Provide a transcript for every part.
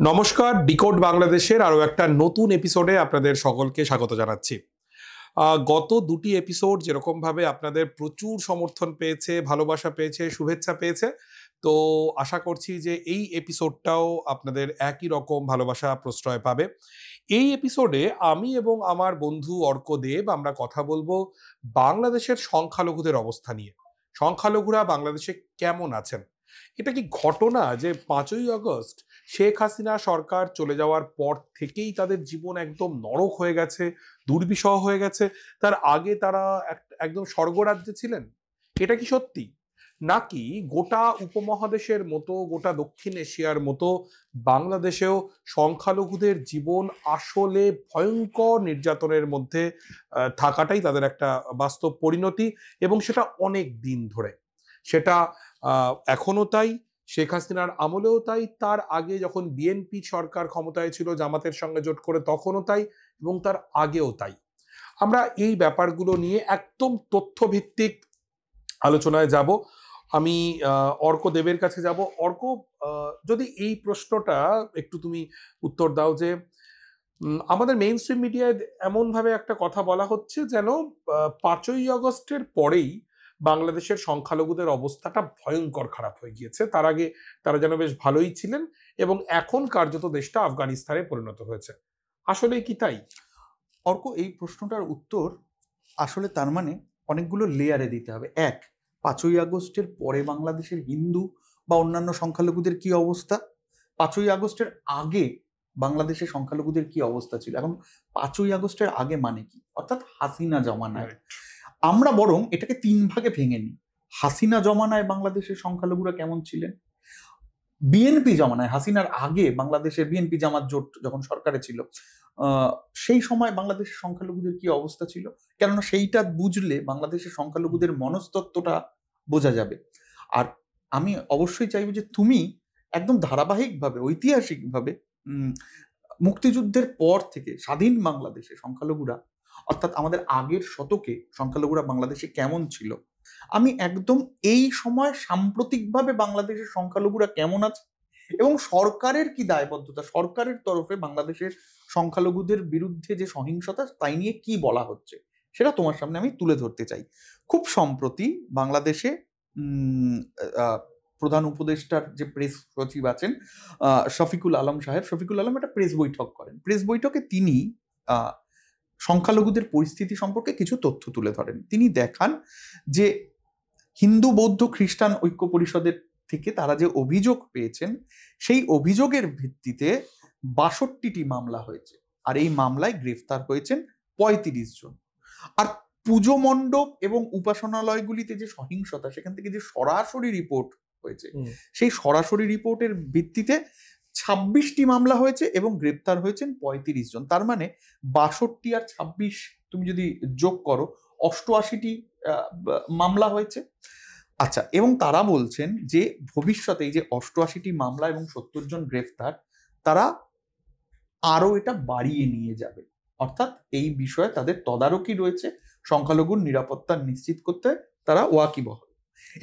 নমস্কার, ডিকোড বাংলাদেশের আরও একটা নতুন এপিসোডে আপনাদের সকলকে স্বাগত জানাচ্ছি। গত দুটি এপিসোড যেরকমভাবে আপনাদের প্রচুর সমর্থন পেয়েছে, ভালোবাসা পেয়েছে, শুভেচ্ছা পেয়েছে, তো আশা করছি যে এই এপিসোডটাও আপনাদের একই রকম ভালোবাসা প্রশ্রয় পাবে। এই এপিসোডে আমি এবং আমার বন্ধু অর্ক দেব আমরা কথা বলবো বাংলাদেশের সংখ্যালঘুদের অবস্থা নিয়ে। সংখ্যালঘুরা বাংলাদেশে কেমন আছেন? এটা কি ঘটনা যে 5ই আগস্ট শেখ হাসিনা সরকার চলে যাওয়ার পর থেকেই তাদের জীবন একদম নরক হয়ে গেছে, দুর্বিষহ হয়ে গেছে? তার আগে তারা একদম স্বর্গরাজ্যে ছিলেন? এটা কি সত্যি? নাকি গোটা উপমহাদেশের মতো, গোটা দক্ষিণ এশিয়ার মতো বাংলাদেশেও সংখ্যালঘুদের জীবন আসলে ভয়ঙ্কর নির্যাতনের মধ্যে থাকাটাই তাদের একটা বাস্তব পরিণতি, এবং সেটা অনেক দিন ধরে? সেটা এখনো তাই, শেখ হাসিনার আমলেও তাই, তার আগে যখন বিএনপি সরকার ক্ষমতায় ছিল জামাতের সঙ্গে জোট করে তখনও তাই, এবং তার আগেও তাই। আমরা এই ব্যাপারগুলো নিয়ে একদম তথ্যভিত্তিক আলোচনায় যাব। আমি অর্ক দেবের কাছে যাব। অর্ক, যদি এই প্রশ্নটা একটু তুমি উত্তর দাও যে আমাদের মেইন স্ট্রিম মিডিয়ায় এমনভাবে একটা কথা বলা হচ্ছে যেন 5ই আগস্টের পরেই বাংলাদেশের সংখ্যালঘুদের অবস্থাটা ভয়ঙ্কর খারাপ হয়ে গিয়েছে, তার আগে তারা যেন বেশ ভালোই ছিলেন, এবং এখন কার্যত দেশটা আফগানিস্তানে পরিণত হয়েছে। আসলে কি তাই? অর্ক, এই প্রশ্নটার উত্তর আসলে তার মানে অনেকগুলো লেয়ারে দিতে হবে। 5ই আগস্টের পরে বাংলাদেশের হিন্দু বা অন্যান্য সংখ্যালঘুদের কি অবস্থা, 5ই আগস্টের আগে বাংলাদেশের সংখ্যালঘুদের কি অবস্থা ছিল। এখন 5ই আগস্টের আগে মানে কি, অর্থাৎ হাসিনা জমানায়। আমরা বরং এটাকে 3 ভাগে ভেঙে নিই। হাসিনা জমানায় বাংলাদেশের সংখ্যালঘুরা কেমন ছিলেন, বিএনপি জমানায়, হাসিনার আগে বাংলাদেশের বিএনপি জামাত জোট যখন সরকারে ছিল সেই সময় বাংলাদেশের সংখ্যালঘুদের কি অবস্থা ছিল। কেননা সেইটা বুঝলে বাংলাদেশের সংখ্যালঘুদের মনস্তত্ত্বটা বোঝা যাবে। আর আমি অবশ্যই চাইবো যে তুমি একদম ধারাবাহিকভাবে, ঐতিহাসিকভাবে মুক্তিযুদ্ধের পর থেকে স্বাধীন বাংলাদেশে সংখ্যালঘুরা, অর্থাৎ আমাদের আগের শতকে সংখ্যালঘুরা বাংলাদেশে কেমন ছিল, আমি একদম এই সময় সাম্প্রতিকভাবে বাংলাদেশের সংখ্যালঘুরা কেমন আছে এবং সরকারের কি দায়বদ্ধতা, সরকারের তরফে বাংলাদেশের সংখ্যালঘুদের বিরুদ্ধে যে সহিংসতা তাই নিয়ে কি বলা হচ্ছে, সেটা তোমার সামনে আমি তুলে ধরতে চাই। খুব সম্প্রতি বাংলাদেশে প্রধান উপদেষ্টার যে প্রেস সচিব আছেন শফিকুল আলম সাহেব, শফিকুল আলম একটা প্রেস বৈঠক করেন। প্রেস বৈঠকে তিনি সংখ্যালঘুদের পরিস্থিতি সম্পর্কে কিছু তথ্য তুলে ধরেন। তিনি দেখান যে হিন্দু বৌদ্ধ খ্রিস্টান ঐক্য পরিষদের থেকে তারা যে অভিযোগ পেয়েছেন সেই অভিযোগের ভিত্তিতে 62টি মামলা হয়েছে, আর এই মামলায় গ্রেফতার হয়েছেন 35 জন। আর পুজো মণ্ডপ এবং উপাসনালয়গুলিতে যে সহিংসতা, সেখান থেকে যে সরাসরি রিপোর্ট হয়েছে, সেই সরাসরি রিপোর্টের ভিত্তিতে 26টি মামলা হয়েছে এবং গ্রেপ্তার হয়েছেন 35 জন। তার মানে 62 আর 26 তুমি যদি যোগ করো 88টি মামলা হয়েছে। আচ্ছা, এবং তারা বলছেন যে ভবিষ্যতে এই যে 88টি মামলা এবং 70 জন গ্রেফতার, তারা আরো এটা বাড়িয়ে নিয়ে যাবে। অর্থাৎ এই বিষয়ে তাদের তদারকি রয়েছে, সংখ্যালঘুর নিরাপত্তা নিশ্চিত করতে তারা ওয়াকিবহাল।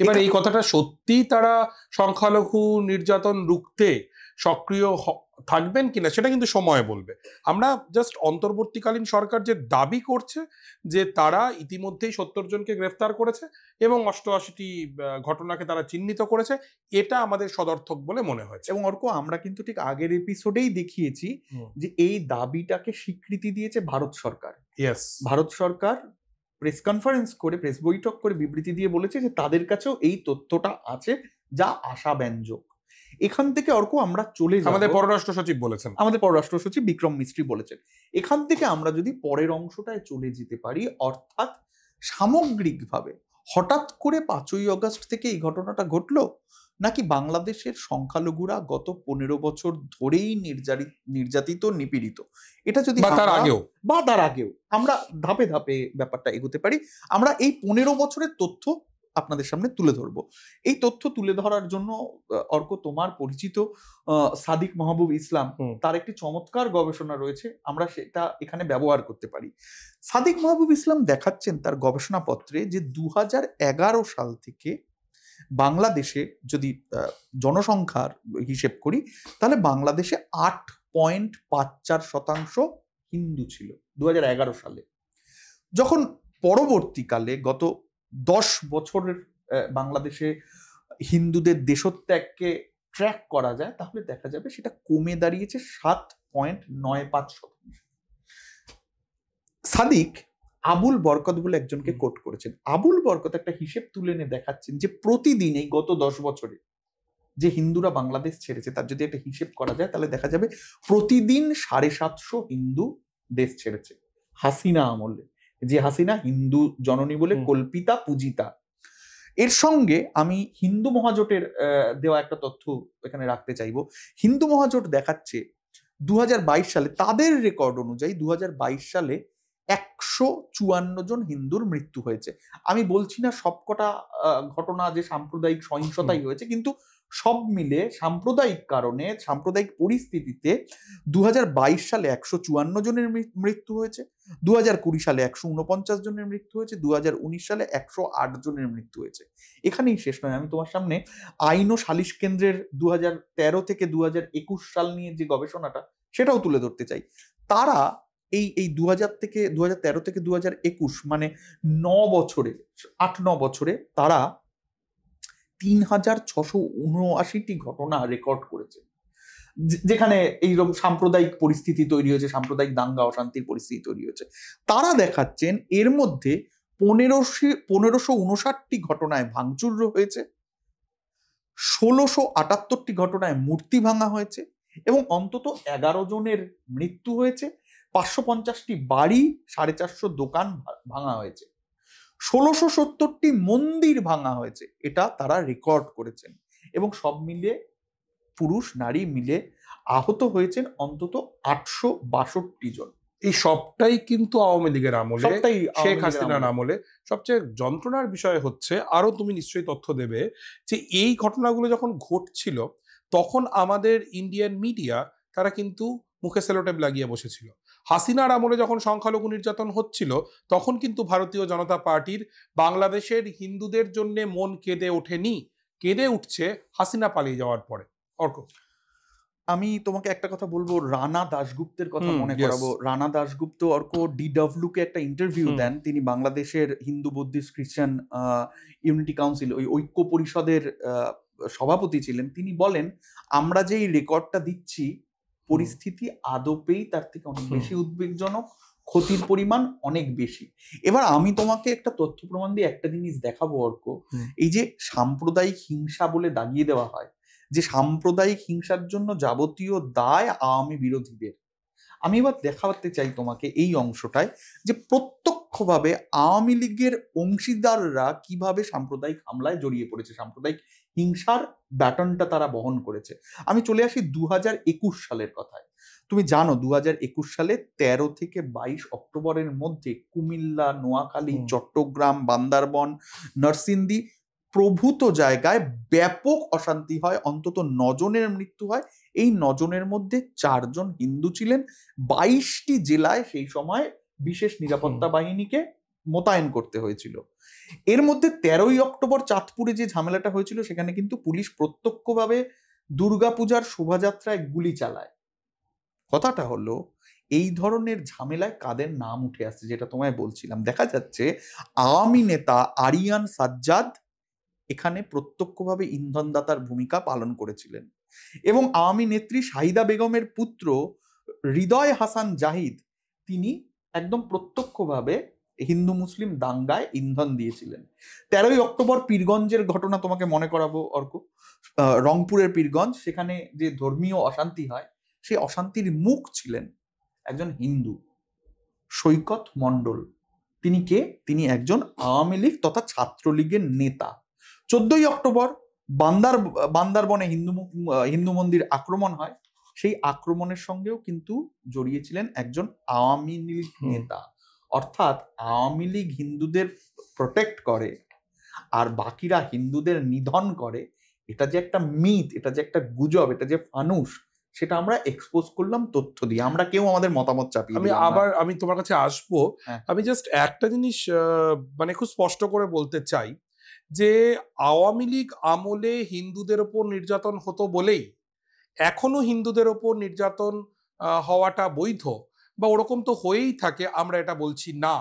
এবার এই কথাটা সত্যি তারা সংখ্যালঘু নির্যাতন রুখতে সক্রিয় থাকবেন কিনা সেটা কিন্তু সময় বলবে। আমরা জাস্ট অন্তর্বর্তীকালীন সরকার যে দাবি করছে যে তারা ইতিমধ্যেই 70 জনকে গ্রেফতার করেছে এবং 88টি ঘটনাকে তারা চিহ্নিত করেছে, এটা আমাদের সদর্থক বলে মনে হয়েছে। এবং অর্ক, আমরা কিন্তু ঠিক আগের এপিসোডেই দেখিয়েছি যে এই দাবিটাকে স্বীকৃতি দিয়েছে ভারত সরকার। ভারত সরকার প্রেস কনফারেন্স করে, প্রেস বৈঠক করে বিবৃতি দিয়ে বলেছে যে তাদের কাছেও এই তথ্যটা আছে, যা আশাব্যঞ্জক। এখান থেকে অর্ক আমরা চলে যাব, আমাদের পররাষ্ট্র সচিব বলেছেন, আমাদের পররাষ্ট্র সচিব বিক্রম মিস্ত্রি বলেছেন। এখান থেকে আমরা যদি পরের অংশটায় চলে যেতে পারি, অর্থাৎ সামগ্রিকভাবে হঠাৎ করে 5ই আগস্ট থেকে এই ঘটনাটা ঘটলো, নাকি বাংলাদেশের সংখ্যালঘুরা গত 15 বছর ধরেই নির্যাতিত, নিপীড়িত, এটা যদি তার আগেও আমরা ধাপে ধাপে ব্যাপারটা এগোতে পারি। আমরা এই 15 বছরের তথ্য আপনাদের সামনে তুলে ধরবো। এই তথ্য তুলে ধরার জন্য অর্ক, তোমার পরিচিত সাদিক মাহবুব ইসলাম, তার একটি চমৎকার গবেষণা রয়েছে, আমরা সেটা এখানে ব্যবহার করতে পারি। সাদিক মাহবুব ইসলাম দেখাচ্ছেন তার গবেষণাপত্রে যে 2011 সাল থেকে বাংলাদেশে যদি জনসংখ্যার হিসেব করি, তাহলে বাংলাদেশে 8.54% হিন্দু ছিল 2011 সালে। যখন পরবর্তীকালে গত 10 বছরের বাংলাদেশে হিন্দুদের দেশত্যাগকে ট্র্যাক করা যায়, তাহলে দেখা যাবে সেটা কমে দাঁড়িয়েছে 7.95%। সাদিক আবুল বরকত বলে একজনকে কোট করেছেন। আবুল বরকত একটা হিসেব তুলে এনে দেখাচ্ছেন যে প্রতিদিন এই গত 10 বছরে যে হিন্দুরা বাংলাদেশ ছেড়েছে, তার যদি একটা হিসেব করা যায়, তাহলে দেখা যাবে প্রতিদিন 750 হিন্দু দেশ ছেড়েছে হাসিনা আমলে। যে হাসিনা হিন্দু জননী বলে কল্পিতা পূজিতা। এর সঙ্গে আমি হিন্দু মহাজোটের দেওয়া একটা তথ্য এখানে রাখতে চাইবো। হিন্দু মহাজোট দেখাচ্ছে 2022 সালে তাদের রেকর্ড অনুযায়ী 2022 সালে 154 জন হিন্দুর মৃত্যু হয়েছে। আমি বলছি না সবকটা ঘটনা যে সাম্প্রদায়িক সহিংসতাই হয়েছে, কিন্তু সব মিলে সাম্প্রদায়িক কারণে, সাম্প্রদায়িক পরিস্থিতিতে 2022 সালে 154 জনের মৃত্যু হয়েছে, 2020 সালে 149 জনের মৃত্যু হয়েছে, 2019 সালে 108 জনের মৃত্যু হয়েছে। এখানেই শেষ নয়, আমি তোমার সামনে আইন ও সালিশ কেন্দ্রের 2013 থেকে 2021 সাল নিয়ে যে গবেষণাটা, সেটাও তুলে ধরতে চাই। তারা এই 2013 থেকে 2021 মানে 8-9 বছরে তারা 3679টি ঘটনা রেকর্ড করেছে, যেখানে এইরকম সাম্প্রদায়িক পরিস্থিতি তৈরি হয়েছে, সাম্প্রদায়িক দাঙ্গা অশান্তির পরিস্থিতি তৈরি হয়েছে। তারা দেখাচ্ছেন এর মধ্যে 1559টি ঘটনায় ভাঙচুর হয়েছে, 1678টি ঘটনায় মূর্তি ভাঙা হয়েছে এবং অন্তত 11 জনের মৃত্যু হয়েছে, 550টি বাড়ি, 450 দোকান ভাঙা হয়েছে, 1670টি মন্দির ভাঙা হয়েছে। এটা তারা রেকর্ড করেছেন এবং সব মিলিয়ে পুরুষ নারী মিলে আহত হয়েছেন অন্তত 862 জন। এই সবটাই কিন্তু আওয়ামী লীগের আমলে, শেখ হাসিনার আমলে। সবচেয়ে যন্ত্রণার বিষয় হচ্ছে, আরো তুমি নিশ্চয়ই তথ্য দেবে, যে এই ঘটনাগুলো যখন ঘটছিল তখন আমাদের ইন্ডিয়ান মিডিয়া তারা কিন্তু মুখে সেলোটেপ লাগিয়ে বসেছিল। হাসিনার আমলে যখন সংখ্যালঘু নির্যাতন হচ্ছিল তখন কিন্তু ভারতীয় জনতা পার্টির বাংলাদেশের হিন্দুদের জন্য মন কেঁদে ওঠেনি, কেঁদে উঠছে হাসিনা পালিয়ে যাওয়ার পরে। অর্ক, আমি তোমাকে একটা কথা বলবো, রানা দাশগুপ্তের কথা মনে করাবো। রানা দাশগুপ্ত অর্ক DW কে একটা ইন্টারভিউ দেন। তিনি বাংলাদেশের হিন্দু বুদ্ধিস্ট খ্রিস্টান ইউনিটি কাউন্সিল, ওই ঐক্য পরিষদের সভাপতি ছিলেন। তিনি বলেন, আমরা যে এই রেকর্ডটা দিচ্ছি, পরিস্থিতি আদপেই তার থেকে অনেক বেশি উদ্বেগজনক, ক্ষতির পরিমাণ অনেক বেশি। এবার আমি তোমাকে একটা তথ্য প্রমাণ দিয়ে একটা জিনিস দেখাবো অর্ক। এই যে সাম্প্রদায়িক হিংসা বলে দাগিয়ে দেওয়া হয়, যে সাম্প্রদায়িক হিংসার জন্য যাবতীয় দায় আওয়ামী বিরোধীদের, আমি এবার দেখাতে চাই তোমাকে এই অংশটায় যে প্রত্যক্ষভাবে আওয়ামী লীগের অংশীদাররা কিভাবে সাম্প্রদায়িক হামলায় জড়িয়ে পড়েছে, সাম্প্রদায়িক হিংসার ব্যাটনটা তারা বহন করেছে। আমি চলে আসি 2021 সালের কথায়। তুমি জানো 2021 সালে 13 থেকে 22 অক্টোবরের মধ্যে কুমিল্লা, নোয়াখালী, চট্টগ্রাম, বান্দরবন, নরসিংদী প্রভূত জায়গায় ব্যাপক অশান্তি হয়, অন্তত 9 জনের মৃত্যু হয়। এই 9 জনের মধ্যে 4 জন হিন্দু ছিলেন। 22টি জেলায় সেই সময় বিশেষ নিরাপত্তা বাহিনীকে মোতায়েন করতে হয়েছিল। এর মধ্যে 13ই অক্টোবর চাঁদপুরে যে ঝামেলাটা হয়েছিল, সেখানে কিন্তু পুলিশ প্রত্যক্ষভাবে দুর্গাপূজার শোভাযাত্রায় গুলি চালায়। কথাটা হলো, এই ধরনের ঝামেলায় কাদের নাম উঠে আসছে, যেটা তোমায় বলছিলাম। দেখা যাচ্ছে আওয়ামী নেতা আরিয়ান সাজ্জাদ এখানে প্রত্যক্ষভাবে ইন্ধনদাতার ভূমিকা পালন করেছিলেন এবং আওয়ামী নেত্রী শাহিদা বেগমের পুত্র হৃদয় হাসান জাহিদ, তিনি একদম প্রত্যক্ষভাবে হিন্দু মুসলিম দাঙ্গায় ইন্ধন দিয়েছিলেন। 13ই অক্টোবর পীরগঞ্জের ঘটনা তোমাকে মনে করাবো অর্ক। রংপুরের পীরগঞ্জ, সেখানে যে ধর্মীয় অশান্তি হয়, সেই অশান্তির মুখ ছিলেন একজন হিন্দু, সৈকত মণ্ডল। তিনি কে? তিনি একজন আওয়ামী লীগ তথা ছাত্রলীগের নেতা। 14ই অক্টোবর বান্দারবনে হিন্দু মন্দির আক্রমণ হয়। সেই আক্রমণের সঙ্গেও কিন্তু জড়িয়েছিলেন একজন আওয়ামী লীগ নেতা। অর্থাৎ আওয়ামী লীগ হিন্দুদের প্রোটেক্ট করে আর বাকিরা হিন্দুদের নিধন করে, এটা যে একটা মিথ, এটা যে একটা গুজব, এটা যে ফানুস, সেটা আমরা এক্সপোজ করলাম তথ্য দিয়ে। আমরা কেউ আমাদের মতামত চাপিয়ে আমি তোমার কাছে আসবো। আমি জাস্ট একটা জিনিস মানে খুব স্পষ্ট করে বলতে চাই যে আওয়ামী লীগ আমলে হিন্দুদের ওপর নির্যাতন হতো বলেই এখনো হিন্দুদের ওপর নির্যাতন হওয়াটা বৈধ বা ওরকম তো হয়েই থাকে, আমরা এটা বলছি না,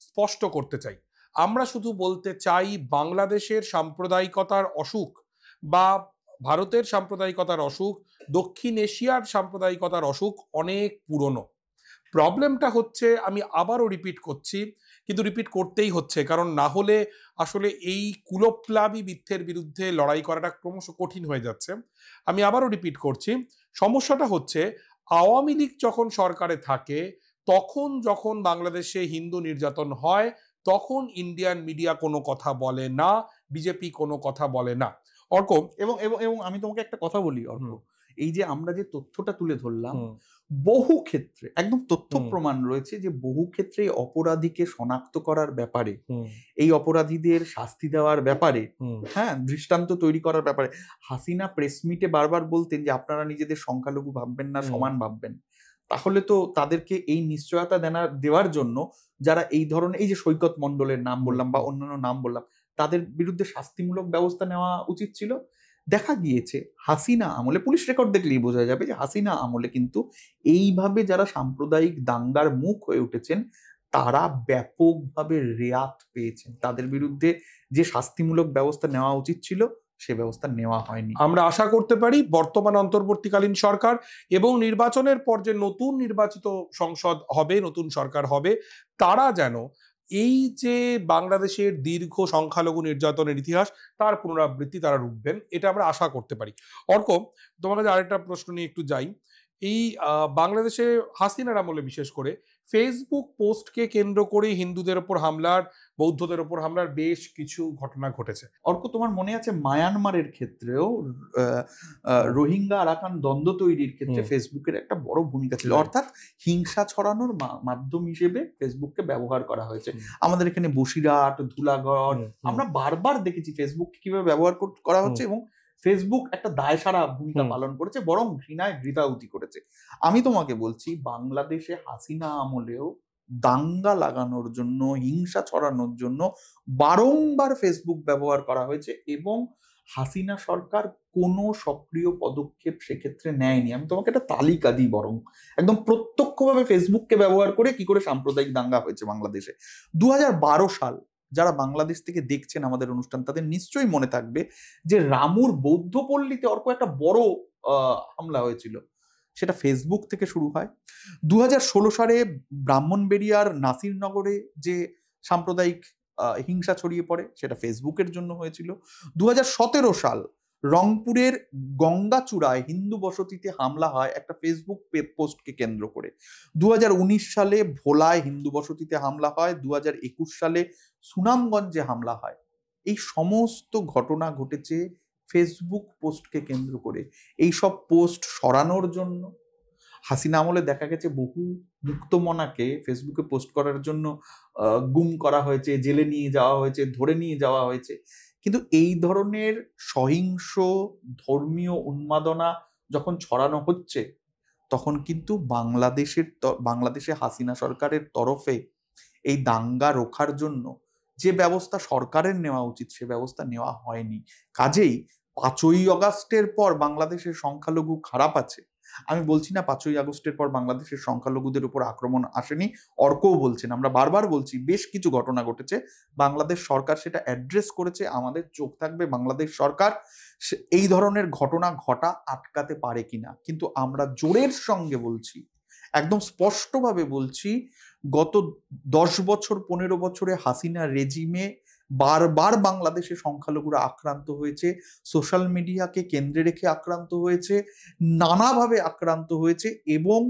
স্পষ্ট করতে চাই। আমরা শুধু বলতে চাই বাংলাদেশের সাম্প্রদায়িকতার অসুখ বা ভারতের সাম্প্রদায়িকতার অসুখ, দক্ষিণ এশিয়ার সাম্প্রদায়িকতার অসুখ অনেক পুরনো। প্রবলেমটা হচ্ছে, আমি আবারও রিপিট করছি, কিন্তু রিপিট করতেই হচ্ছে, কারণ না হলে আসলে এই কুলপ্লাবী মিথ্যের বিরুদ্ধে লড়াই করাটা ক্রমশ কঠিন হয়ে যাচ্ছে। আমি আবারও রিপিট করছি, সমস্যাটা হচ্ছে আওয়ামী লীগ যখন সরকারে থাকে, তখন যখন বাংলাদেশে হিন্দু নির্যাতন হয়, তখন ইন্ডিয়ান মিডিয়া কোনো কথা বলে না, বিজেপি কোনো কথা বলে না। অর্ক, এবং এবং এবং আমি তোমাকে একটা কথা বলি অর্ক, এই যে আমরা যে তথ্যটা তুলে ধরলাম, বহু ক্ষেত্রে একদম তথ্য প্রমাণ রয়েছে যে বহু ক্ষেত্রে অপরাধীকে শনাক্ত করার ব্যাপারে, এই অপরাধীদের শাস্তি দেওয়ার ব্যাপারে, হ্যাঁ, দৃষ্টান্ত তৈরি করার ব্যাপারে হাসিনা প্রেস মিটে বারবার বলতেন যে আপনারা নিজেদের সংখ্যালঘু ভাববেন না, সমান ভাববেন। তাহলে তো তাদেরকে এই নিশ্চয়তা দেওয়ার জন্য যারা এই ধরনের, এই যে সৈকত মণ্ডলের নাম বললাম বা অন্যান্য নাম বললাম, তাদের বিরুদ্ধে শাস্তিমূলক ব্যবস্থা নেওয়া উচিত ছিল। দেখা গিয়েছে হাসিনা আমলে, পুলিশ রেকর্ড দেখলেই বোঝা যাবে যে হাসিনা আমলে কিন্তু এইভাবে যারা সাম্প্রদায়িক দাঙ্গার মুখ হয়ে উঠেছেন তারা ব্যাপকভাবে রেয়াত পেয়েছেন। তাদের বিরুদ্ধে যে শাস্তিমূলক ব্যবস্থা নেওয়া উচিত ছিল সে ব্যবস্থা নেওয়া হয়নি। আমরা আশা করতে পারি বর্তমান অন্তর্বর্তীকালীন সরকার এবং নির্বাচনের পর যে নতুন নির্বাচিত সংসদ হবে, নতুন সরকার হবে, তারা যেন এই যে বাংলাদেশের দীর্ঘ সংখ্যালঘু নির্যাতনের ইতিহাস তার পুনরাবৃত্তি তারা রুখবেন, এটা আমরা আশা করতে পারি। অর্ক, তোমার কাছে আরেকটা প্রশ্ন নিয়ে একটু যাই। এই বাংলাদেশে হাসিনার আমলে বিশেষ করে ফেসবুক পোস্টকে কেন্দ্র করে হিন্দুদের ওপর হামলার, বৌদ্ধদের ওপর হামলার বেশ কিছু ঘটনা ঘটেছে। অর্ক, তোমার মনে আছে মায়ানমারের ক্ষেত্রেও রোহিঙ্গা আরাকান দ্বন্দ্ব তৈরির ক্ষেত্রে ফেসবুকের একটা বড় ভূমিকা ছিল, অর্থাৎ হিংসা ছড়ানোর মাধ্যম হিসেবে ফেসবুককে ব্যবহার করা হয়েছে। আমাদের এখানে বসিরহাট, ধুলাগড়, আমরা বারবার দেখেছি ফেসবুক কিভাবে ব্যবহার করা হচ্ছে, এবং ফেসবুক একটা দায়সারা ভূমিকা পালন করেছে, বরং ঘৃণায় ঘৃতাহুতি করেছে। আমি তোমাকে বলছি বাংলাদেশে হাসিনা আমলেও দাঙ্গা লাগানোর জন্য, হিংসা ছড়ানোর জন্য বারংবার ফেসবুক ব্যবহার করা হয়েছে, এবং হাসিনা সরকার কোনো সক্রিয় পদক্ষেপ সেক্ষেত্রে নেয়নি। আমি তোমাকে একটা তালিকা দিই, বরং একদম প্রত্যক্ষভাবে ফেসবুককে ব্যবহার করে কি করে সাম্প্রদায়িক দাঙ্গা হয়েছে বাংলাদেশে। 2012 সাল, যারা বাংলাদেশ থেকে দেখছেন আমাদের অনুষ্ঠান তাদের নিশ্চয়ই মনে থাকবে যে রামুর বৌদ্ধপল্লীতে অর্ক একটা বড় হামলা হয়েছিল, সেটা ফেসবুক থেকে শুরু হয়। 2016 সালে ব্রাহ্মণবেড়িয়ার নাসিরনগরে যে সাম্প্রদায়িক হিংসা ছড়িয়ে পড়ে সেটা ফেসবুকের জন্য হয়েছিল। 2017 সাল রংপুরের গঙ্গাচূড়ায় হিন্দু বসতিতে হামলা হয় একটা ফেসবুক পোস্টকে কেন্দ্র করে। 2019 সালে ভোলায় হিন্দু বসতিতে হামলা হয়। 2021 সালে সুনামগঞ্জে হামলা হয়। এই সমস্ত ঘটনা ঘটেছে ফেসবুক পোস্টকে কেন্দ্র করে। এই সব পোস্ট সরানোর জন্য হাসিনা আমলে দেখা গেছে বহু মুক্তমনাকে ফেসবুকে পোস্ট করার জন্য গুম করা হয়েছে, জেলে নিয়ে যাওয়া হয়েছে, ধরে নিয়ে যাওয়া হয়েছে। কিন্তু এই ধরনের সহিংস ধর্মীয় উন্মাদনা যখন ছড়ানো হচ্ছে, তখন কিন্তু বাংলাদেশে হাসিনা সরকারের তরফে এই দাঙ্গা রোখার জন্য যে ব্যবস্থা সরকারের নেওয়া উচিত সে ব্যবস্থা নেওয়া হয়নি। কাজেই 5ই আগস্টের পর বাংলাদেশের সংখ্যালঘু খারাপ আছে, আমি বলছি না 5ই আগস্টের পর বাংলাদেশের সংখ্যালঘুদের উপর আক্রমণ আসেনি, অর্কও বলছেন, আমরা বারবার বলছি বেশ কিছু ঘটনা ঘটেছে, বাংলাদেশ সরকার সেটা অ্যাড্রেস করেছে। আমাদের চোখ থাকবে বাংলাদেশ সরকার এই ধরনের ঘটনা ঘটা আটকাতে পারে কিনা। কিন্তু আমরা জোরের সঙ্গে বলছি, একদম স্পষ্টভাবে বলছি, গত 10 বছর 15 বছরে হাসিনা রেজিমে বারবার বাংলাদেশে সংখ্যালঘুরা আক্রান্ত হয়েছে, সোশ্যাল মিডিয়াকে কেন্দ্রে রেখে আক্রান্ত হয়েছে, নানাভাবে আক্রান্ত হয়েছে, এবং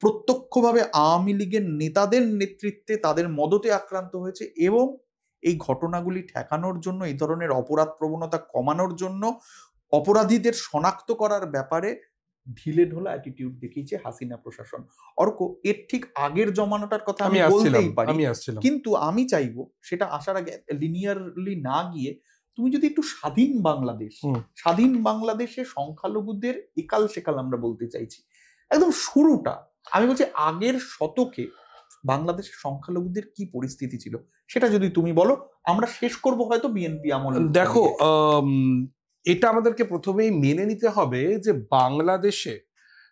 প্রত্যক্ষভাবে আওয়ামী লীগের নেতাদের নেতৃত্বে তাদের মদতে আক্রান্ত হয়েছে। এবং এই ঘটনাগুলি ঠেকানোর জন্য, এই ধরনের অপরাধ প্রবণতা কমানোর জন্য, অপরাধীদের শনাক্ত করার ব্যাপারে ঢিলে ঢোলা অ্যাটিটিউড দেখিয়েছে হাসিনা প্রশাসন। অর্ক, এর ঠিক আগের জমানাটার কথা আমি বলতেই পারি, কিন্তু আমি চাইবো সেটা আসার আগে লিনিয়ারলি না গিয়ে তুমি যদি একটু স্বাধীন বাংলাদেশে সংখ্যালঘুদের একাল সেকাল আমরা বলতে চাইছি, একদম শুরুটা আমি বলছি আগের শতকে বাংলাদেশের সংখ্যালঘুদের কি পরিস্থিতি ছিল সেটা যদি তুমি বলো, আমরা শেষ করব হয়তো বিএনপি আমল। দেখো, এটা আমাদেরকে প্রথমেই মেনে নিতে হবে যে বাংলাদেশে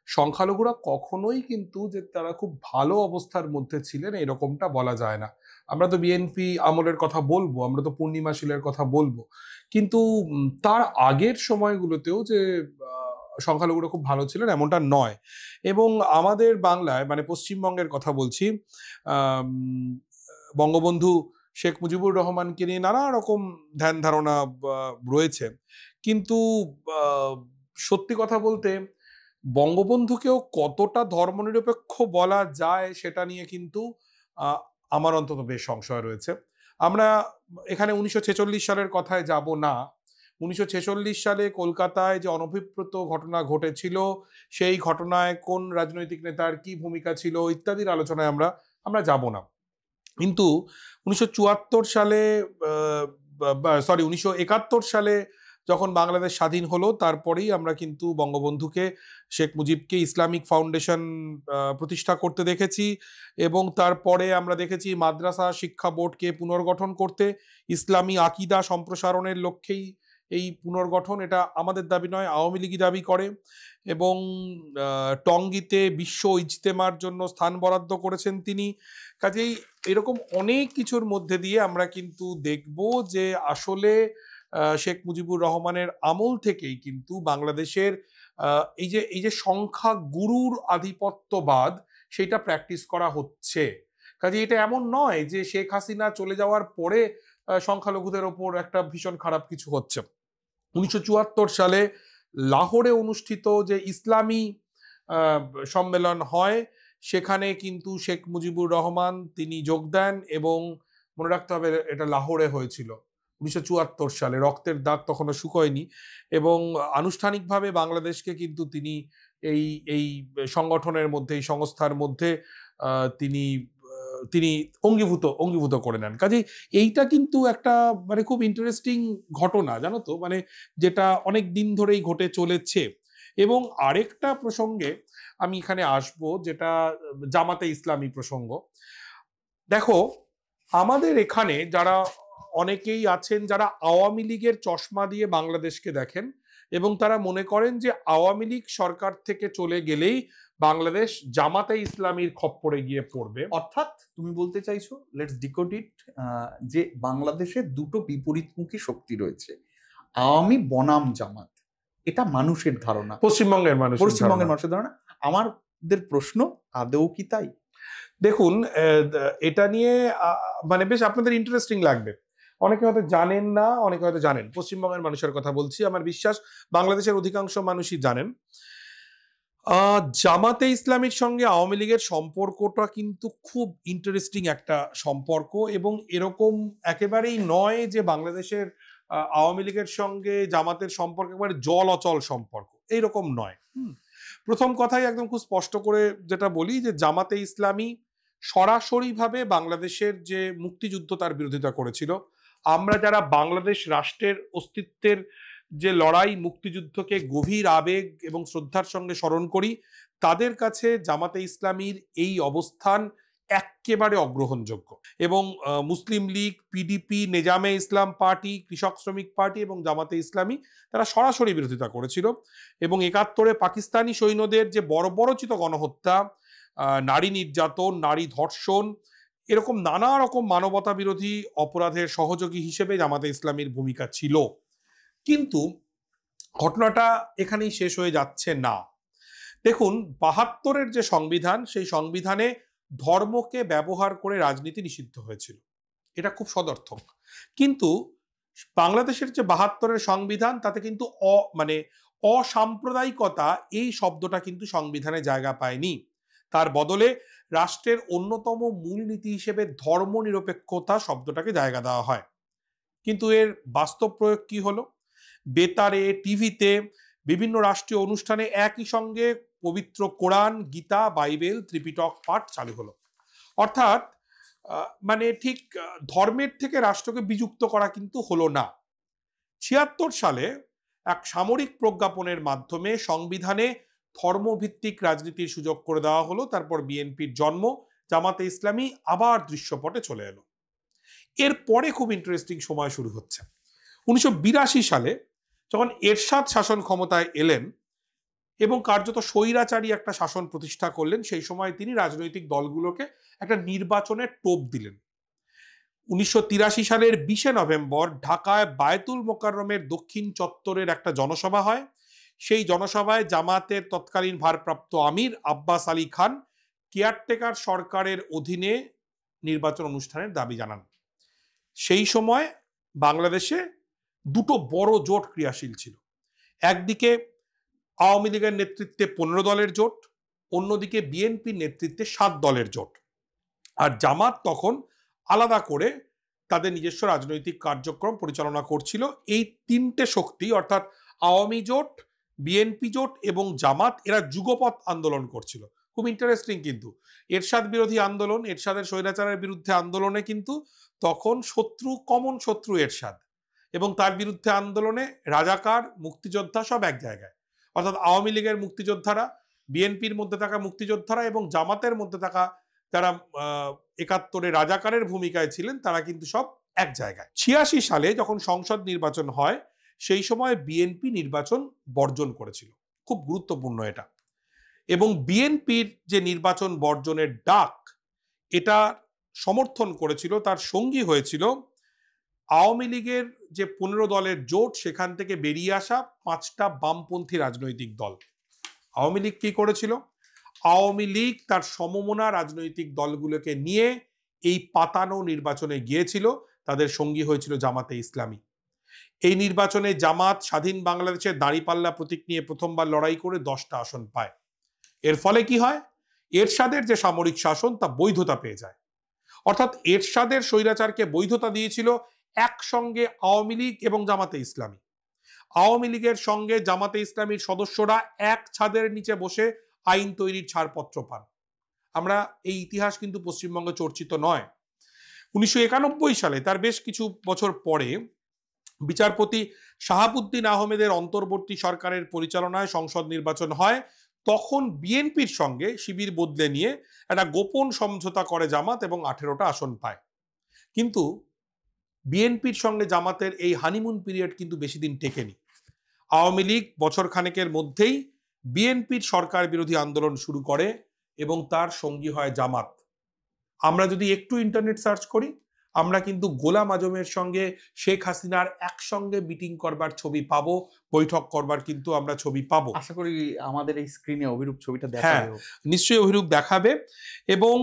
সংখ্যালঘুরা কখনোই কিন্তু যে তারা খুব ভালো অবস্থার মধ্যে ছিলেন এরকমটা বলা যায় না। আমরা তো বিএনপি আমলের কথা বলবো, আমরা তো পূর্ণিমা শীলের কথা বলবো, কিন্তু তার আগের সময়গুলোতেও যে সংখ্যালঘুরা খুব ভালো ছিলেন এমনটা নয়। এবং আমাদের বাংলায়, মানে পশ্চিমবঙ্গের কথা বলছি, আম, বঙ্গবন্ধু শেখ মুজিবুর রহমানকে নিয়ে নানা রকম ধ্যান ধারণা রয়েছে, কিন্তু সত্যি কথা বলতে বঙ্গবন্ধুকেও কতটা ধর্মনিরপেক্ষ বলা যায় সেটা নিয়ে কিন্তু আমার অন্তত বেশ সংশয় রয়েছে। আমরা এখানে 1946 সালের কথায় যাব না। 1946 সালে কলকাতায় যে অনভিপ্রেত ঘটনা ঘটেছিল, সেই ঘটনায় কোন রাজনৈতিক নেতার কি ভূমিকা ছিল ইত্যাদির আলোচনায় আমরা যাব না। কিন্তু 1974 সালে, 1971 সালে যখন বাংলাদেশ স্বাধীন হলো, তারপরেই আমরা কিন্তু বঙ্গবন্ধুকে, শেখ মুজিবকে ইসলামিক ফাউন্ডেশন প্রতিষ্ঠা করতে দেখেছি, এবং তারপরে আমরা দেখেছি মাদ্রাসা শিক্ষা বোর্ডকে পুনর্গঠন করতে, ইসলামী আকিদা সম্প্রসারণের লক্ষ্যেই এই পুনর্গঠন। এটা আমাদের দাবি নয়, আওয়ামী লীগই দাবি করে। এবং টঙ্গীতে বিশ্ব ইজতেমার জন্য স্থান বরাদ্দ করেছেন তিনি। কাজেই এরকম অনেক কিছুর মধ্যে দিয়ে আমরা কিন্তু দেখব যে আসলে শেখ মুজিবুর রহমানের আমল থেকেই কিন্তু বাংলাদেশের এই যে সংখ্যা গুরুর আধিপত্যবাদ সেটা প্র্যাকটিস করা হচ্ছে। কাজে এটা এমন নয় যে শেখ হাসিনা চলে যাওয়ার পরে সংখ্যালঘুদের ওপর একটা ভীষণ খারাপ কিছু হচ্ছে। 1974 সালে লাহোরে অনুষ্ঠিত যে ইসলামী সম্মেলন হয়, সেখানে কিন্তু শেখ মুজিবুর রহমান তিনি যোগ দেন, এবং মনে রাখতে হবে এটা লাহোরে হয়েছিল 1974 সালে। রক্তের দাগ তখনও শুকোয়নি, এবং আনুষ্ঠানিকভাবে বাংলাদেশকে কিন্তু তিনি এই এই সংগঠনের মধ্যে, এই সংস্থার মধ্যে তিনি তিনি অঙ্গীভূত করে নেন। কাজেই এইটা কিন্তু একটা মানে খুব ইন্টারেস্টিং ঘটনা, জানো তো, মানে যেটা অনেক দিন ধরেই ঘটে চলেছে। এবং আরেকটা প্রসঙ্গে আমি এখানে আসব, যেটা জামাতে ইসলামী প্রসঙ্গ। দেখো, আমাদের এখানে যারা অনেকেই আছেন যারা আওয়ামী লীগের চশমা দিয়ে বাংলাদেশকে দেখেন, এবং তারা মনে করেন যে আওয়ামী লীগ সরকার থেকে চলে গেলেই বাংলাদেশ জামাতে ইসলামীর খপ্পরে গিয়ে পড়বে। অর্থাৎ তুমি বলতে চাইছো, লেটস ডিকোড ইট, যে বাংলাদেশে দুটো বিপরীতমুখী শক্তি রয়েছে, আওয়ামী বনাম জামাত। এটা মানুষের ধারণা, পশ্চিমবঙ্গের মানুষের ধারণা। আমাদের প্রশ্ন, আদৌ কি তাই? দেখুন, এটা নিয়ে মানে বেশ আপনাদের ইন্টারেস্টিং লাগবে। অনেকে হয়তো জানেন না, অনেকে হয়তো জানেন। পশ্চিমবঙ্গের মানুষের কথা বলছি, আমার বিশ্বাস বাংলাদেশের অধিকাংশ মানুষই জানেন। জামাতে ইসলামীর সঙ্গে আওয়ামী লীগের সম্পর্কটা কিন্তু খুব ইন্টারেস্টিং একটা সম্পর্ক, এবং এরকম একেবারেই নয় যে বাংলাদেশের আওয়ামী লীগের সঙ্গে জামাতের সম্পর্ক একেবারে জল অচল সম্পর্ক, এইরকম নয়। প্রথম কথাই একদম খুব স্পষ্ট করে যেটা বলি, যে জামাতে ইসলামী সরাসরিভাবে বাংলাদেশের যে মুক্তিযুদ্ধ তার বিরোধিতা করেছিল। আমরা যারা বাংলাদেশ রাষ্ট্রের অস্তিত্বের যে লড়াই, মুক্তিযুদ্ধকে গভীর আবেগ এবং শ্রদ্ধার সঙ্গে স্মরণ করি, তাদের কাছে জামাতে ইসলামীর এই অবস্থান একেবারে অগ্রহণযোগ্য। এবং মুসলিম লীগ, পিডিপি, নেজামে ইসলাম পার্টি, কৃষক শ্রমিক পার্টি এবং জামাতে ইসলামী তারা সরাসরি বিরোধিতা করেছিল। এবং 71-এ পাকিস্তানি সৈন্যদের যে বর্বরচিত গণহত্যা, নারী নির্যাতন, নারী ধর্ষণ, এরকম নানা রকম মানবতা বিরোধী অপরাধের সহযোগী হিসেবে জামাতে ইসলামীর ভূমিকা ছিল। কিন্তু ঘটনাটা এখানেই শেষ হয়ে যাচ্ছে না। দেখুন, 72-এর যে সংবিধান, সেই সংবিধানে ধর্মকে ব্যবহার করে রাজনীতি নিষিদ্ধ হয়েছিল, এটা খুব সদর্থক। কিন্তু বাংলাদেশের যে 72-এর সংবিধান, তাতে কিন্তু মানে অসাম্প্রদায়িকতা এই শব্দটা কিন্তু সংবিধানে জায়গা পায়নি। তার বদলে রাষ্ট্রের অন্যতম মূলনীতি হিসেবে ধর্মনিরপেক্ষতা শব্দটাকে জায়গা দেওয়া হয়। কিন্তু এর বাস্তব প্রয়োগ কি হলো? বেতারে, টিভিতে, বিভিন্ন রাষ্ট্রীয় অনুষ্ঠানে একই সঙ্গে পবিত্র কোরআন, গীতা, বাইবেল, ত্রিপিটক পাঠ চালু হলো। অর্থাৎ মানে ঠিক ধর্মের থেকে রাষ্ট্রকে বিযুক্ত করা কিন্তু হলো না। 76 সালে এক সামরিক প্রজ্ঞাপনের মাধ্যমে সংবিধানে ধর্মভিত্তিক রাজনীতির সুযোগ করে দেওয়া হলো। তারপর বিএনপির জন্ম, জামাতে ইসলামী আবার দৃশ্যপটে চলে এলো। এরপরে খুব ইন্টারেস্টিং সময় শুরু হচ্ছে। 1982 সালে যখন এরশাদ শাসন ক্ষমতায় এলেন এবং কার্যত স্বৈরাচারী একটা শাসন প্রতিষ্ঠা করলেন, সেই সময় তিনি রাজনৈতিক দলগুলোকে একটা নির্বাচনের টোপ দিলেন। 1983 সালের 20 নভেম্বর ঢাকায় বায়তুল মোকাররমের দক্ষিণ চত্বরের একটা জনসভা হয়। সেই জনসভায় জামাতের তৎকালীন ভারপ্রাপ্ত আমির আব্বাস আলী খান কেয়ারটেকার সরকারের অধীনে নির্বাচন অনুষ্ঠানের দাবি জানান। সেই সময় বাংলাদেশে দুটো বড় জোট ক্রিয়াশীল ছিল। একদিকে আওয়ামী লীগের নেতৃত্বে 15 দলের জোট, অন্যদিকে বিএনপির নেতৃত্বে 7 দলের জোট। আর জামাত তখন আলাদা করে তাদের নিজস্ব রাজনৈতিক কার্যক্রম পরিচালনা করছিল। এই তিনটে শক্তি অর্থাৎ আওয়ামী জোট, বিএনপি জোট এবং জামাত এরা যুগপৎ আন্দোলন করছিল। খুব ইন্টারেস্টিং, কিন্তু এরশাদ বিরোধী আন্দোলন, এরশাদের স্বৈরাচারের বিরুদ্ধে আন্দোলনে কিন্তু তখন কমন শত্রু এরশাদ, এবং তার বিরুদ্ধে আন্দোলনে রাজাকার, মুক্তিযোদ্ধা সব এক জায়গায়। অর্থাৎ আওয়ামী লীগের মুক্তিযোদ্ধারা, বিএনপির মধ্যে থাকা মুক্তিযোদ্ধারা এবং জামাতের মধ্যে থাকা যারা 71-এ রাজাকারের ভূমিকায় ছিলেন তারা কিন্তু সব এক জায়গায়। 86 সালে যখন সংসদ নির্বাচন হয়, সেই সময় বিএনপি নির্বাচন বর্জন করেছিল। খুব গুরুত্বপূর্ণ এটা। এবং বিএনপির যে নির্বাচন বর্জনের ডাক, এটা সমর্থন করেছিল, তার সঙ্গী হয়েছিল আওয়ামী লীগের যে 15 দলের জোট, সেখান থেকে বেরিয়ে আসা 5টা বামপন্থী রাজনৈতিক দল। আওয়ামী লীগ কি করেছিল? আওয়ামী লীগ তার সমমনা রাজনৈতিক দলগুলোকে নিয়ে এই পাতানো নির্বাচনে গিয়েছিল। তাদের সঙ্গী হয়েছিল জামাতে ইসলামী। এই নির্বাচনে জামাত স্বাধীন বাংলাদেশের দাঁড়িপাল্লা প্রতীক নিয়ে প্রথমবার লড়াই করে 10টা আসন পায়। এর ফলে কি হয়? এরশাদের যে সামরিক শাসন তা বৈধতা পেয়ে যায়। অর্থাৎ এরশাদের স্বৈরাচারকে বৈধতা দিয়েছিল একসঙ্গে আওয়ামী লীগ এবং জামাতে ইসলামী। আওয়ামী লীগের সঙ্গে জামাতে ইসলামীর সদস্যরা এক ছাদের নিচে বসে আইন তৈরির ছাড়পত্র পান। আমরা এই ইতিহাস কিন্তু পশ্চিমবঙ্গে চর্চিত নয়। 1991 সালে, তার বেশ কিছু বছর পরে, বিচারপতি শাহাবুদ্দিন আহমেদের অন্তর্বর্তী সরকারের পরিচালনায় সংসদ নির্বাচন হয়। তখন বিএনপির সঙ্গে শিবির বদলে নিয়ে একটা গোপন সমঝোতা করে জামাত এবং 18টা আসন পায়। কিন্তু বিএনপির সঙ্গে জামাতের এই হানিমুন পিরিয়ড কিন্তু বেশি দিন টেকেনি। আওয়ামী লীগ বছর খানেকের মধ্যেই বিএনপির সরকার বিরোধী আন্দোলন শুরু করে এবং তার সঙ্গী হয় জামাত। আমরা যদি একটু ইন্টারনেট সার্চ করি, আমরা কিন্তু গোলাম আজমের সঙ্গে শেখ হাসিনার একসঙ্গে মিটিং করবার ছবি পাবো, বৈঠক করবার কিন্তু আমরা ছবি পাবো। আশা করি আমাদের এই স্ক্রিনে অভিরূপ ছবিটা হ্যাঁ, দেখাবে। নিশ্চয়ই অভিরূপ দেখাবে। এবং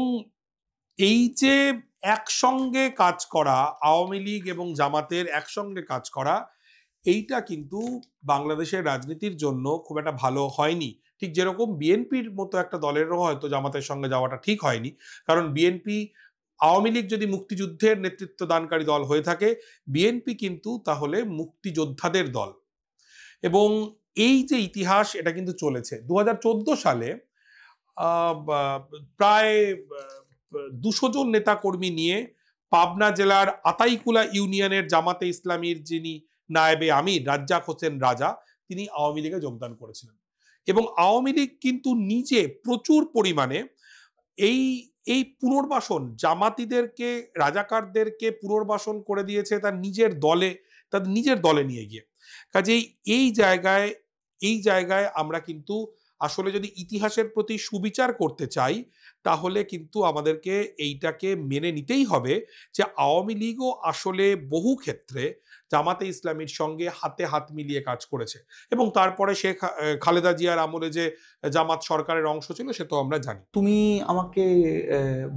এই যে একসঙ্গে কাজ করা, আওয়ামী লীগ এবং জামাতের একসঙ্গে কাজ করা, এইটা কিন্তু বাংলাদেশের রাজনীতির জন্য খুব একটা ভালো হয়নি। ঠিক যেরকম বিএনপির মতো একটা দলেরও হয়তো জামাতের সঙ্গে যাওয়াটা ঠিক হয়নি। কারণ বিএনপি, আওয়ামী লীগ যদি মুক্তিযুদ্ধের নেতৃত্ব দানকারী দল হয়ে থাকে, বিএনপি কিন্তু তাহলে মুক্তিযোদ্ধাদের দল। এবং এই যে ইতিহাস, এটা কিন্তু চলেছে। 2014 সালে প্রায় 200 জন নেতাকর্মী নিয়ে পাবনা জেলার আতাইকুলা ইউনিয়নের জামাতে ইসলামীর যিনি নায়েবে আমির রাজ্জাক হোসেন রাজা, তিনি আওয়ামী লীগে যোগদান করেছিলেন। এবং আওয়ামী লীগ কিন্তু নিজে প্রচুর পরিমাণে এই পুনর্বাসন, জামাতিদেরকে, রাজাকারদেরকে পুনর্বাসন করে দিয়েছে তাদের নিজের দলে নিয়ে গিয়ে। কাজেই এই জায়গায় আমরা কিন্তু আসলে যদি ইতিহাসের প্রতি সুবিচার করতে চাই, তাহলে কিন্তু আমাদেরকে এইটাকে মেনে নিতেই হবে যে আওয়ামী লীগও আসলে বহু ক্ষেত্রে জামাতে ইসলামীর সঙ্গে হাতে হাত মিলিয়ে কাজ করেছে। এবং তারপরে শেখ খালেদা জিয়ার আমলে যে জামাত সরকারের অংশ ছিল, সে তো আমরা জানি। তুমি আমাকে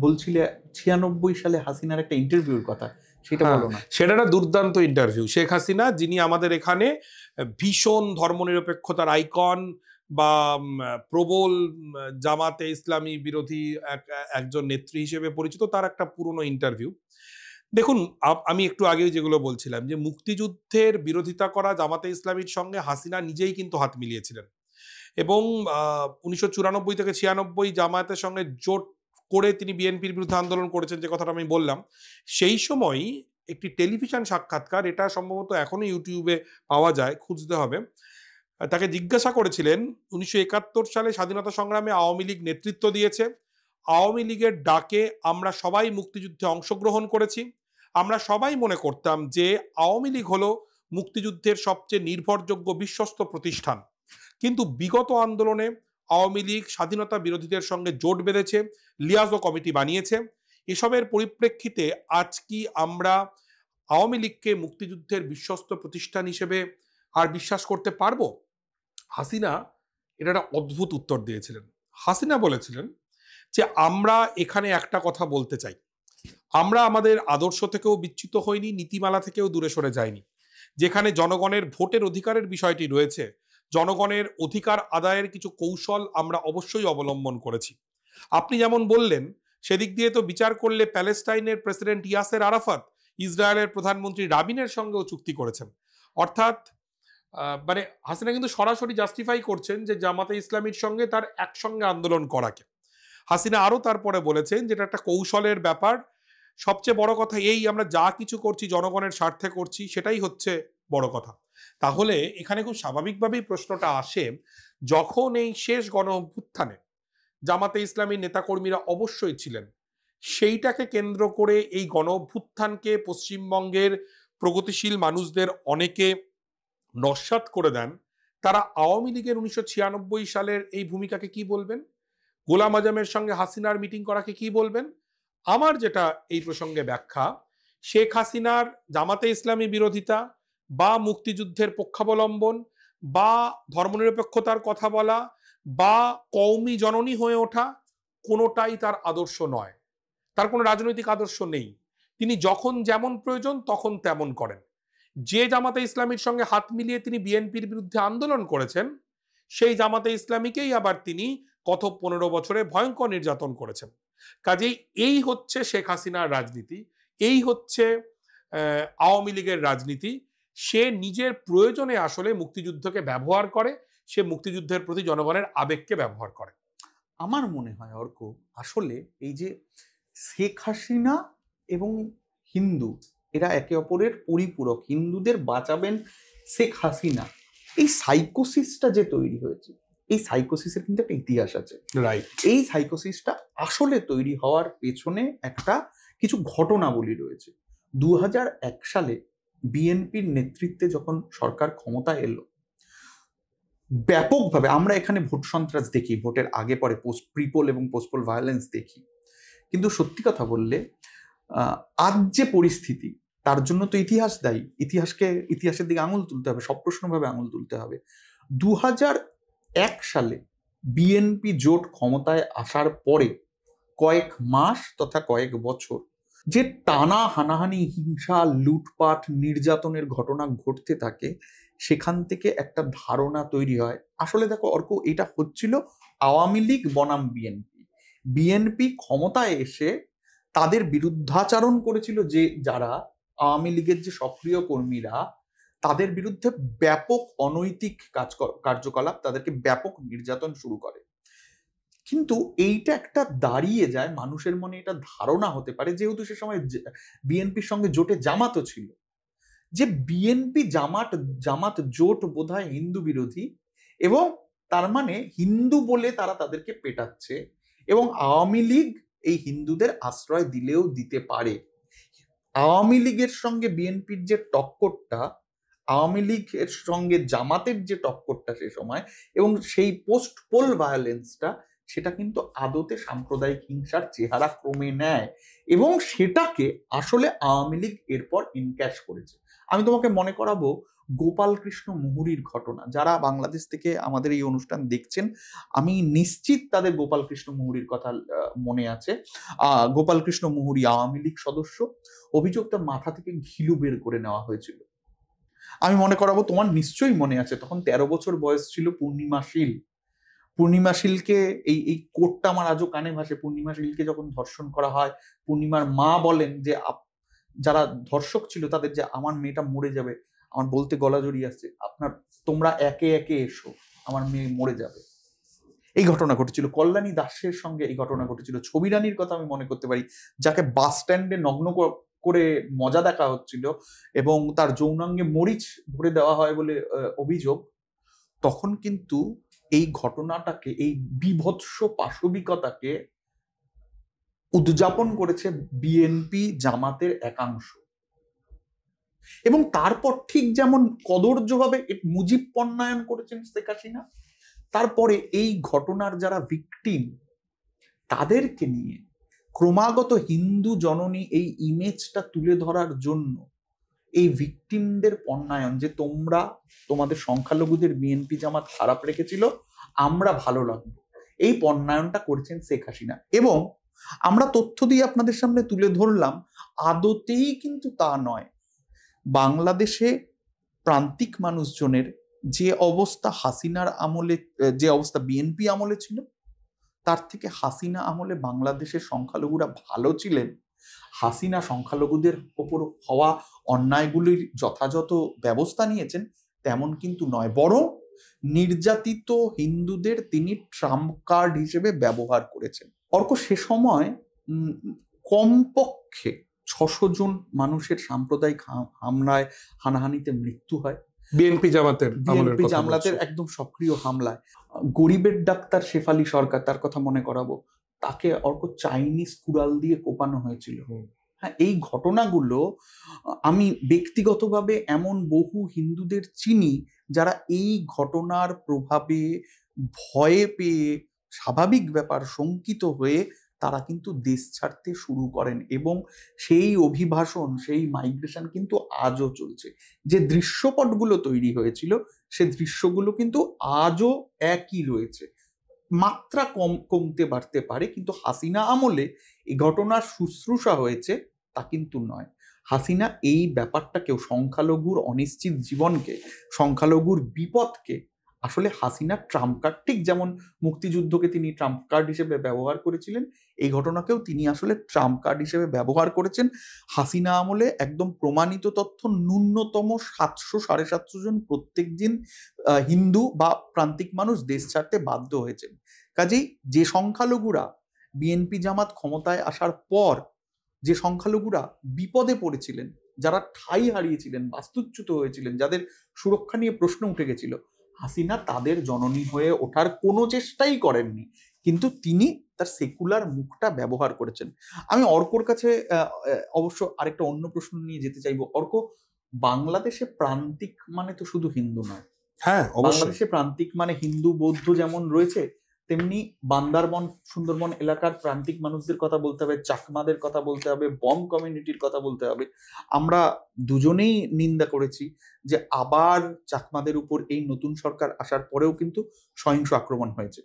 বলছিলে 96 সালে হাসিনার একটা ইন্টারভিউর কথা, সেটা বলো না। সেটা একটা দুর্দান্ত ইন্টারভিউ। শেখ হাসিনা, যিনি আমাদের এখানে ভীষণ ধর্মনিরপেক্ষতার আইকন বা প্রবল জামাতে ইসলামী বিরোধী একজন নেত্রী হিসেবে পরিচিত, তার একটা পুরনো ইন্টারভিউ দেখুন। আমি একটু আগেই যেগুলো বলছিলাম, যে মুক্তিযুদ্ধের বিরোধিতা করা জামাতে ইসলামীর সঙ্গে হাসিনা নিজেই কিন্তু হাত মিলিয়েছিলেন। এবং 1994 থেকে 96 জামায়াতের সঙ্গে জোট করে তিনি বিএনপির বিরুদ্ধে আন্দোলন করেছেন, যে কথাটা আমি বললাম। সেই সময় একটি টেলিভিশন সাক্ষাৎকার, এটা সম্ভবত এখনো ইউটিউবে পাওয়া যায়, খুঁজতে হবে। তাকে জিজ্ঞাসা করেছিলেন 1971 সালে স্বাধীনতা সংগ্রামে আওয়ামী লীগ নেতৃত্ব দিয়েছে, আওয়ামী লীগের ডাকে আমরা সবাই মুক্তিযুদ্ধে অংশগ্রহণ করেছি। আমরা সবাই মনে করতাম যে আওয়ামী লীগ হলো মুক্তিযুদ্ধের সবচেয়ে নির্ভরযোগ্য বিশ্বস্ত প্রতিষ্ঠান। কিন্তু বিগত আন্দোলনে আওয়ামী লীগ স্বাধীনতা বিরোধীদের সঙ্গে জোট বেঁধেছে, লিয়াজো কমিটি বানিয়েছে। এসবের পরিপ্রেক্ষিতে আজ কি আমরা আওয়ামী লীগকে মুক্তিযুদ্ধের বিশ্বস্ত প্রতিষ্ঠান হিসেবে আর বিশ্বাস করতে পারবো? হাসিনা এটা একটা অদ্ভুত উত্তর দিয়েছিলেন। হাসিনা বলেছিলেন যে আমরা এখানে একটা কথা বলতে চাই, আমরা আমাদের আদর্শ থেকেও বিচ্যুত হইনি, নীতিমালা থেকেও দূরে সরে যাইনি। যেখানে জনগণের ভোটের অধিকারের বিষয়টি রয়েছে, জনগণের অধিকার আদায়ের কিছু কৌশল আমরা অবশ্যই অবলম্বন করেছি। আপনি যেমন বললেন, সেদিক দিয়ে তো বিচার করলে প্যালেস্টাইনের প্রেসিডেন্ট ইয়াসের আরাফাত ইসরায়েলের প্রধানমন্ত্রী রাবিনের সঙ্গেও চুক্তি করেছেন। অর্থাৎ মানে হাসিনা কিন্তু সরাসরি জাস্টিফাই করছেন যে জামাতে ইসলামীর সঙ্গে তার একসঙ্গে আন্দোলন করাকে। হাসিনা আরো তারপরে বলেছেন যেটা একটা কৌশলের ব্যাপার, সবচেয়ে বড় কথা এই আমরা যা কিছু করছি জনগণের স্বার্থে করছি, সেটাই হচ্ছে বড় কথা। তাহলে এখানে খুব স্বাভাবিকভাবেই প্রশ্নটা আসে, যখন এই শেষ গণ অভ্যুত্থানে জামাতে ইসলামী নেতাকর্মীরা অবশ্যই ছিলেন, সেইটাকে কেন্দ্র করে এই গণ অভ্যুত্থানকে পশ্চিমবঙ্গের প্রগতিশীল মানুষদের অনেকে নস্যাৎ করে দেন, তারা আওয়ামী লীগের 1996 সালের এই ভূমিকাকে কি বলবেন? গোলাম আজমের সঙ্গে হাসিনার মিটিং করাকে কি বলবেন? আমার যেটা এই প্রসঙ্গে ব্যাখ্যা, শেখ হাসিনার জামাতে ইসলামী বিরোধিতা বা মুক্তিযুদ্ধের পক্ষাবলম্বন বা ধর্মনিরপেক্ষতার কথা বলা বা কওমি জননী হয়ে ওঠা, কোনোটাই তার আদর্শ নয়। তার কোনো রাজনৈতিক আদর্শ নেই। তিনি যখন যেমন প্রয়োজন তখন তেমন করেন। যে জামাতে ইসলামীর সঙ্গে হাত মিলিয়ে তিনি বিএনপির বিরুদ্ধে আন্দোলন করেছেন, সেই জামাতে ইসলামীকেই আবার তিনি গত 15 বছরে ভয়ঙ্কর নির্যাতন করেছেন। কাজেই এই হচ্ছে শেখ হাসিনার রাজনীতি, এই হচ্ছে আওয়ামী লীগের রাজনীতি। সে নিজের প্রয়োজনে আসলে মুক্তিযুদ্ধকে ব্যবহার করে, সে মুক্তিযুদ্ধের প্রতি জনগণের আবেগকে ব্যবহার করে। আমার মনে হয় অর্ক, আসলে এই যে শেখ হাসিনা এবং হিন্দু এরা একে অপরের পরিপূরক, হিন্দুদের বাঁচাবেন শেখ হাসিনা, এই সাইকোসিসটা যে তৈরি হয়েছে, এই সাইকোসিসের কিন্তু একটা ইতিহাস আছে। রাইট। এই সাইকোসিসটা আসলে তৈরি হওয়ার পেছনে একটা কিছু ঘটনাবলী রয়েছে। 2001 সালে বিএনপির নেতৃত্বে যখন সরকার ক্ষমতায় এলো, ব্যাপকভাবে আমরা এখানে ভোট সন্ত্রাস দেখি, ভোটের আগে পরে প্রিপোল এবং পোস্টপোল ভায়োলেন্স দেখি, কিন্তু সত্যি কথা বললে আজ যে পরিস্থিতি তার জন্য তো ইতিহাস দায়ী। ইতিহাসের দিকে আঙুল তুলতে হবে, সপ্রশ্নভাবে আঙুল তুলতে হবে। 2001 সালে বিএনপি জোট ক্ষমতায় আসার পরে কয়েক মাস তথা কয়েক বছর যে টানা হানাহানি, হিংসা, লুটপাট, নির্যাতনের ঘটনা ঘটতে থাকে, সেখান থেকে একটা ধারণা তৈরি হয়। আসলে দেখো অর্ক, এটা হচ্ছিল আওয়ামী লীগ বনাম বিএনপি। বিএনপি ক্ষমতায় এসে তাদের বিরুদ্ধাচারণ করেছিল, যে যারা আওয়ামী লীগের যে সক্রিয় কর্মীরা, তাদের বিরুদ্ধে ব্যাপক অনৈতিক কার্যকলাপ, তাদেরকে ব্যাপক নির্যাতন শুরু করে। কিন্তু এইটা একটা দাঁড়িয়ে যায় মানুষের মনে, এটা ধারণা হতে পারে, যেহেতু সে সময় বিএনপির সঙ্গে জোটে জামাতও ছিল, যে বিএনপি জামাত জোট বোধহয় হিন্দু বিরোধী, এবং তার মানে হিন্দু বলে তারা তাদেরকে পেটাচ্ছে, এবং আওয়ামী লীগ এই হিন্দুদের আশ্রয় দিলেও দিতে পারে। আওয়ামী লীগের সঙ্গে বিএনপির যে টক্করটা, আওয়ামী লীগের সঙ্গে জামাতের যে টক্করটা সে সময়, এবং সেই পোস্ট পোল ভায়োলেন্সটা, সেটা কিন্তু আদতে সাম্প্রদায়িক হিংসার চেহারা ক্রমে নেয়, এবং সেটাকে আসলে আওয়ামী লীগ এরপর ইনক্যাশ করেছে। আমি তোমাকে মনে করাবো গোপালকৃষ্ণ মুহুরীর ঘটনা। যারা বাংলাদেশ থেকে আমাদের এই অনুষ্ঠান দেখছেন, আমি নিশ্চিত তাদের গোপালকৃষ্ণ মুহুরীর কথা মনে আছে। গোপালকৃষ্ণ মুহুরী আওয়ামী লীগ সদস্য, অভিযোগ তার মাথা থেকে ঘিলু বের করে নেওয়া হয়েছিল। আমি মনে করাবো, তোমার নিশ্চয়ই মনে আছে, তখন 13 বছর বয়স ছিল পূর্ণিমা শীলকে, এই কোটটা আমার আজও কানে ভাসে। পূর্ণিমা শীলকে যখন ধর্ষণ করা হয়, পূর্ণিমার মা বলেন যে যারা ধর্ষক ছিল তাদের, যে আমার মেয়েটা মরে যাবে, আমার বলতে গলা জড়িয়ে আসছে, তোমরা একে একে এসো, আমার মেয়ে মরে যাবে। এই ঘটনা ঘটেছিল। কল্যাণী দাসের সঙ্গে এই ঘটনা ঘটেছিল। ছবি রানীর কথা আমি মনে করতে পারি, যাকে বাস স্ট্যান্ডে নগ্ন করে মজা দেখা হচ্ছিল এবং তার যৌনাঙ্গে মরিচ ভরে দেওয়া হয় বলে অভিযোগ। তখন কিন্তু এই ঘটনাটাকে, এই বিভৎস পাশবিকতাকে উদযাপন করেছে বিএনপি জামাতের একাংশ, এবং তারপর ঠিক যেমন কদর্যভাবে মুজিব পণ্যায়ন করেছেন শেখ হাসিনা, তারপরে এই ঘটনার যারা ভিকটিম তাদেরকে নিয়ে ক্রমাগত হিন্দু জননী এই ইমেজটা তুলে ধরার জন্য এই ভিকটিমদের পণ্যায়ন, যে তোমরা তোমাদের সংখ্যালঘুদের বিএনপি জামাত খারাপ রেখেছিল, আমরা ভালো লাগবে, এই পণ্যায়নটা করেছেন শেখ হাসিনা। এবং আমরা তথ্য দিয়ে আপনাদের সামনে তুলে ধরলাম, আদতেই কিন্তু তা নয়। বাংলাদেশে প্রান্তিক মানুষজনের যে অবস্থা হাসিনার আমলে, যে অবস্থা বিএনপি আমলে ছিল, তার থেকে হাসিনা আমলে বাংলাদেশের সংখ্যালঘুরা ভালো ছিলেন। হাসিনা সংখ্যালঘুদের ওপর হওয়া অন্যায়গুলির যথাযথ ব্যবস্থা নিয়েছেন তেমন কিন্তু নয়, বরং নির্যাতিত হিন্দুদের তিনি ট্রাম্প কার্ড হিসেবে ব্যবহার করেছেন। অর্ক, সে সময় কমপক্ষে 600 জন মানুষের সাম্প্রদায়িক হামলায়, হানাহানিতে মৃত্যু হয়। বিএনপি জামাতের একদম সক্রিয় হামলায় গরিবের ডাক্তার শেফালি সরকার, তার কথা মনে করাবো, তাকে অর্ক চাইনিজ কুড়াল দিয়ে কোপানো হয়েছিল। হ্যাঁ, এই ঘটনাগুলো আমি ব্যক্তিগতভাবে এমন বহু হিন্দুদের চিনি যারা এই ঘটনার প্রভাবে ভয়ে পেয়ে, স্বাভাবিক ব্যাপার, শঙ্কিত হয়ে তারা কিন্তু দেশ ছাড়তে শুরু করেন, এবং সেই অভিবাসন, সেই মাইগ্রেশন কিন্তু আজও চলছে। যে দৃশ্যপটগুলো তৈরি হয়েছিল সে দৃশ্যগুলো কিন্তু আজও একই রয়েছে, মাত্রা কমতে বাড়তে পারে, কিন্তু হাসিনা আমলে এই ঘটনার শুশ্রূষা হয়েছে তা কিন্তু নয়। হাসিনা এই ব্যাপারটাকেও, সংখ্যালঘুর অনিশ্চিত জীবনকে, সংখ্যালঘুর বিপদকে আসলে হাসিনা ট্রাম্প কার্ড, ঠিক যেমন মুক্তিযুদ্ধকে তিনি ট্রাম্প কার্ড হিসেবে ব্যবহার করেছিলেন, এই ঘটনাকেও তিনি আসলে ট্রাম্প কার্ড হিসেবে ব্যবহার করেছেন। হাসিনা আমলে একদম প্রমাণিত তথ্য, ন্যূনতম 700-750 জন প্রত্যেক দিন হিন্দু বা প্রান্তিক মানুষ দেশ ছাড়তে বাধ্য হয়েছেন। কাজেই যে সংখ্যালঘুরা বিএনপি জামাত ক্ষমতায় আসার পর, যে সংখ্যালঘুরা বিপদে পড়েছিলেন, যারা ঠাঁই হারিয়েছিলেন, বাস্তুচ্যুত হয়েছিলেন, যাদের সুরক্ষা নিয়ে প্রশ্ন উঠে গেছিল, হাসিনা তাদের জননী হয়ে ওঠার কোনো চেষ্টাই করেননি, কিন্তু তিনি তার সেকুলার মুখটা ব্যবহার করেছেন। আমি অর্কর কাছে অবশ্য আরেকটা অন্য প্রশ্ন নিয়ে যেতে চাইবো। অর্ক, বাংলাদেশে প্রান্তিক মানে তো শুধু হিন্দু নয়। হ্যাঁ, বাংলাদেশে প্রান্তিক মানে হিন্দু বৌদ্ধ যেমন রয়েছে, তেমনি বান্দারবন সুন্দরবন এলাকার প্রান্তিক মানুষদের কথা বলতে হবে, চাকমাদের কথা বলতে হবে, বম কমিউনিটির কথা বলতে হবে। আমরা দুজনেই নিন্দা করেছি যে আবার চাকমাদের উপর এই নতুন সরকার আসার পরেও কিন্তু সহিংস আক্রমণ হয়েছে।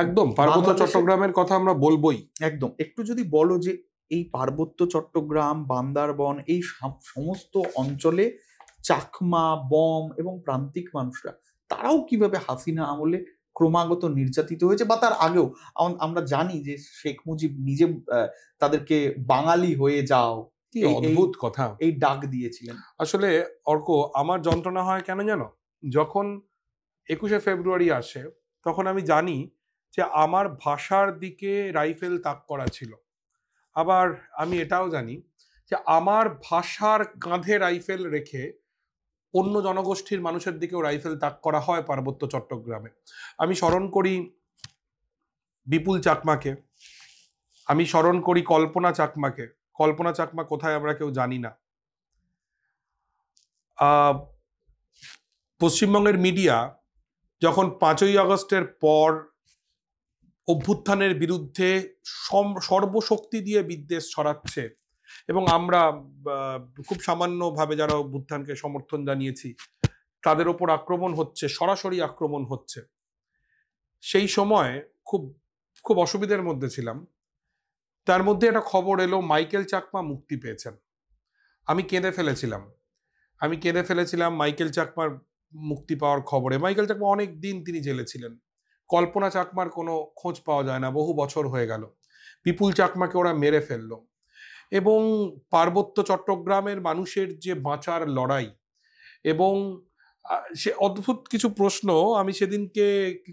একদম, পার্বত্য চট্টগ্রামের কথা আমরা বলবোই। একদম, একটু যদি বলো যে এই পার্বত্য চট্টগ্রাম, বান্দারবন, এই সমস্ত অঞ্চলে চাকমা, বম এবং প্রান্তিক মানুষরা, তারাও কিভাবে হাসিনা আমলে ক্রমাগত নির্যাতিত হয়েছে, বা তার আগেও আমরা জানি যে শেখ মুজিব নিজে তাদেরকে বাঙালি হয়ে যাও, কি অদ্ভুত কথা, এই ডাক দিয়েছিলেন। আসলে অর্ক, আমার যন্ত্রণা হয় কেন জানো? যখন 21শে ফেব্রুয়ারি আসে, তখন আমি জানি যে আমার ভাষার দিকে রাইফেল তাক করা ছিল। আবার আমি এটাও জানি যে আমার ভাষার কাঁধে রাইফেল রেখে অন্য জনগোষ্ঠীর মানুষের দিকেও রাইফেল তাক করা হয় পার্বত্য চট্টগ্রামে। আমি স্মরণ করি বিপুল চাকমাকে, আমি স্মরণ করি কল্পনা চাকমাকে। কল্পনা চাকমা কোথায় আমরা কেউ জানি না। পশ্চিমবঙ্গের মিডিয়া যখন 5ই আগস্টের পর অভ্যুত্থানের বিরুদ্ধে সর্বশক্তি দিয়ে বিদ্বেষ ছড়াচ্ছে, এবং আমরা খুব সামান্যভাবে যারা অভ্যুত্থানকে সমর্থন জানিয়েছি তাদের ওপর আক্রমণ হচ্ছে, সরাসরি আক্রমণ হচ্ছে, সেই সময় খুব খুব অসুবিধার মধ্যে ছিলাম। তার মধ্যে একটা খবর এলো মাইকেল চাকমা মুক্তি পেয়েছেন। আমি কেঁদে ফেলেছিলাম মাইকেল চাকমার মুক্তি পাওয়ার খবরে। মাইকেল চাকমা অনেক দিন তিনি জেলে ছিলেন। কল্পনা চাকমার কোনো খোঁজ পাওয়া যায় না, বহু বছর হয়ে গেল। বিপুল চাকমাকে ওরা মেরে ফেলল। এবং পার্বত্য চট্টগ্রামের মানুষের যে বাঁচার লড়াই, এবং সে অদ্ভুত কিছু প্রশ্ন, আমি সেদিনকে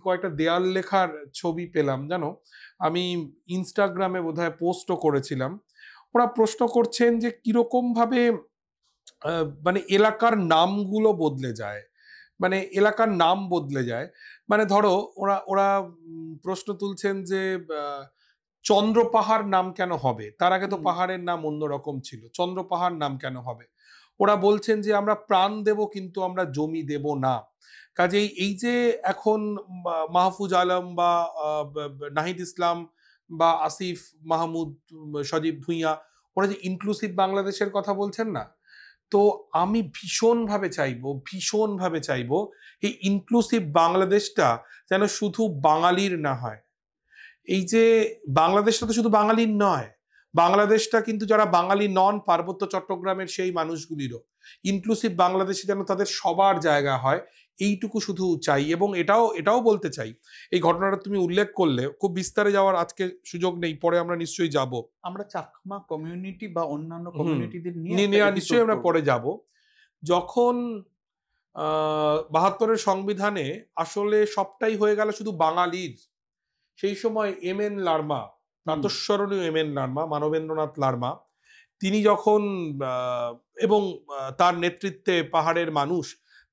কয়েকটা দেয়াল লেখার ছবি পেলাম জানো, আমি ইনস্টাগ্রামে বোধহয় পোস্টও করেছিলাম। ওরা প্রশ্ন করছেন যে কিরকম ভাবে মানে এলাকার নামগুলো বদলে যায়, মানে এলাকার নাম বদলে যায়। মানে ধরো ওরা প্রশ্ন তুলছেন যে চন্দ্রপাহাড় নাম কেন হবে? তার আগে তো পাহাড়ের নাম অন্যরকম ছিল, চন্দ্রপাহাড় নাম কেন হবে? ওরা বলছেন যে আমরা প্রাণ দেব কিন্তু আমরা জমি দেব না। কাজেই এই যে এখন মাহফুজ আলম বা নাহিদ ইসলাম বা আসিফ মাহমুদ, সজীব ভুঁইয়া, ওরা যে ইনক্লুসিভ বাংলাদেশের কথা বলছেন না, তো আমি ভীষণভাবে চাইবো এই ইনক্লুসিভ বাংলাদেশটা যেন শুধু বাঙালির না হয়। এই যে বাংলাদেশটা তো শুধু বাঙালির নয়, বাংলাদেশটা কিন্তু যারা বাঙালি নন, পার্বত্য চট্টগ্রামের সেই মানুষগুলিরও ইনক্লুসিভ বাংলাদেশে যেন তাদের সবার জায়গা হয়, এইটুকু শুধু চাই। এবং এটাও বলতে চাই, এই ঘটনাটা তুমি উল্লেখ করলে, খুব বিস্তারে যাওয়ার আজকে সুযোগ নেই, পরে আমরা নিশ্চয়ই যাব, আমরা চাকমা কমিউনিটি বা অন্যান্য কমিউনিটিদের নিশ্চয়ই আমরা পরে যাব। যখন 72-এর সংবিধানে আসলে সবটাই হয়ে গেল শুধু বাঙালির, সেই সময় এম এন লারমা, প্রাতঃস্মরণীয় এম এন লারমা, মানবেন্দ্রনাথ লারমা, তিনি যখন এবং তার নেতৃত্বে পাহাড়ের মানুষ,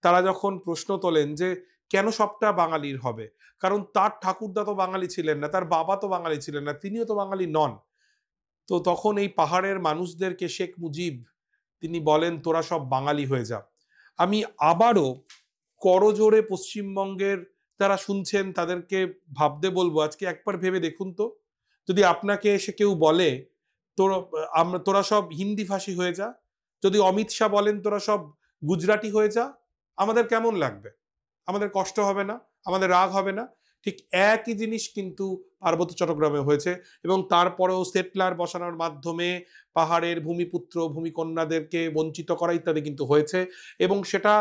তারা যখন প্রশ্ন তোলেন যে কেন সবটা বাঙালির হবে, কারণ তার ঠাকুরদা তো বাঙালি ছিলেন না, তার বাবা তো বাঙালি ছিলেন না, তিনিও তো বাঙালি নন। তো তখন এই পাহাড়ের মানুষদেরকে শেখ মুজিব তিনি বলেন তোরা সব বাঙালি হয়ে যা। আমি আবারও করজোড়ে পশ্চিমবঙ্গের যারা শুনছেন তাদেরকে ভাবতে বলবো, আজকে একবার ভেবে দেখুন তো, যদি আপনাকে এসে কেউ বলে তোরা সব হিন্দি ভাষী হয়ে যা, যদি অমিত শাহ বলেন তোরা সব গুজরাটি হয়ে যা, আমাদের কেমন লাগবে? আমাদের কষ্ট হবে না? আমাদের রাগ হবে না? ঠিক একই জিনিস কিন্তু পার্বত্য চট্টগ্রামে হয়েছে, এবং তারপরেও সেটলার বসানোর মাধ্যমে পাহাড়ের ভূমিপুত্র ভূমিকন্যাদেরকে বঞ্চিত করা ইত্যাদি কিন্তু হয়েছে, এবং সেটা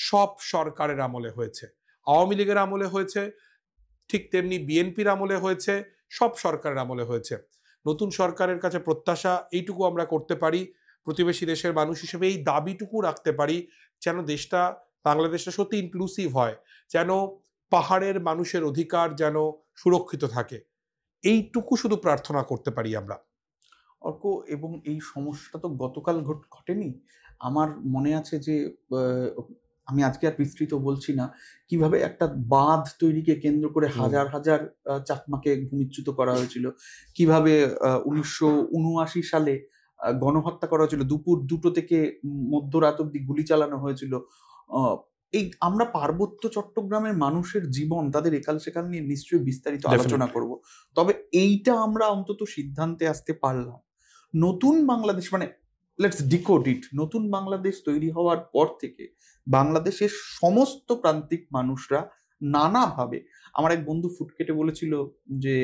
সব সরকারের আমলে হয়েছে। আওয়ামী লীগের আমলে হয়েছে, ঠিক তেমনি বিএনপির আমলে হয়েছে, সব সরকারের আমলে হয়েছে। নতুন সরকারের কাছে প্রত্যাশা এইটুকু আমরা করতে পারি, প্রতিবেশী দেশের মানুষ হিসেবে এই দাবিটুকু রাখতে পারি, যেন দেশটা, বাংলাদেশটা সত্যি ইনক্লুসিভ হয়, যেন পাহাড়ের মানুষের অধিকার যেন সুরক্ষিত থাকে, এইটুকু শুধু প্রার্থনা করতে পারি আমরা। অর্ক, এবং এই সমস্যাটা তো গতকাল ঘটেনি। আমার মনে আছে যে আমি আজকে আর বিস্তৃত বলছি না, কিভাবে একটা বাঁধ তৈরিকে কেন্দ্র করে হাজার হাজার চাকমাকে ভূমিচ্যুত করা হয়েছিল, কিভাবে 1979 সালে গণহত্যা করা হয়েছিল, দুপুর 2টো থেকে মধ্যরাত অব্দি গুলি চালানো হয়েছিল। এই আমরা পার্বত্য চট্টগ্রামের মানুষের জীবন, তাদের একাল সেকাল নিয়ে নিশ্চয়ই বিস্তারিত আলোচনা করব। তবে এইটা আমরা অন্তত সিদ্ধান্তে আসতে পারলাম, নতুন বাংলাদেশ মানে লেটস ডিকোড ইট, নতুন বাংলাদেশ তৈরি হওয়ার পর থেকে বাংলাদেশের সমস্ত প্রান্তিক মানুষরা নানাভাবে, আমার এক বন্ধু ফুট কেটে বলেছিল যে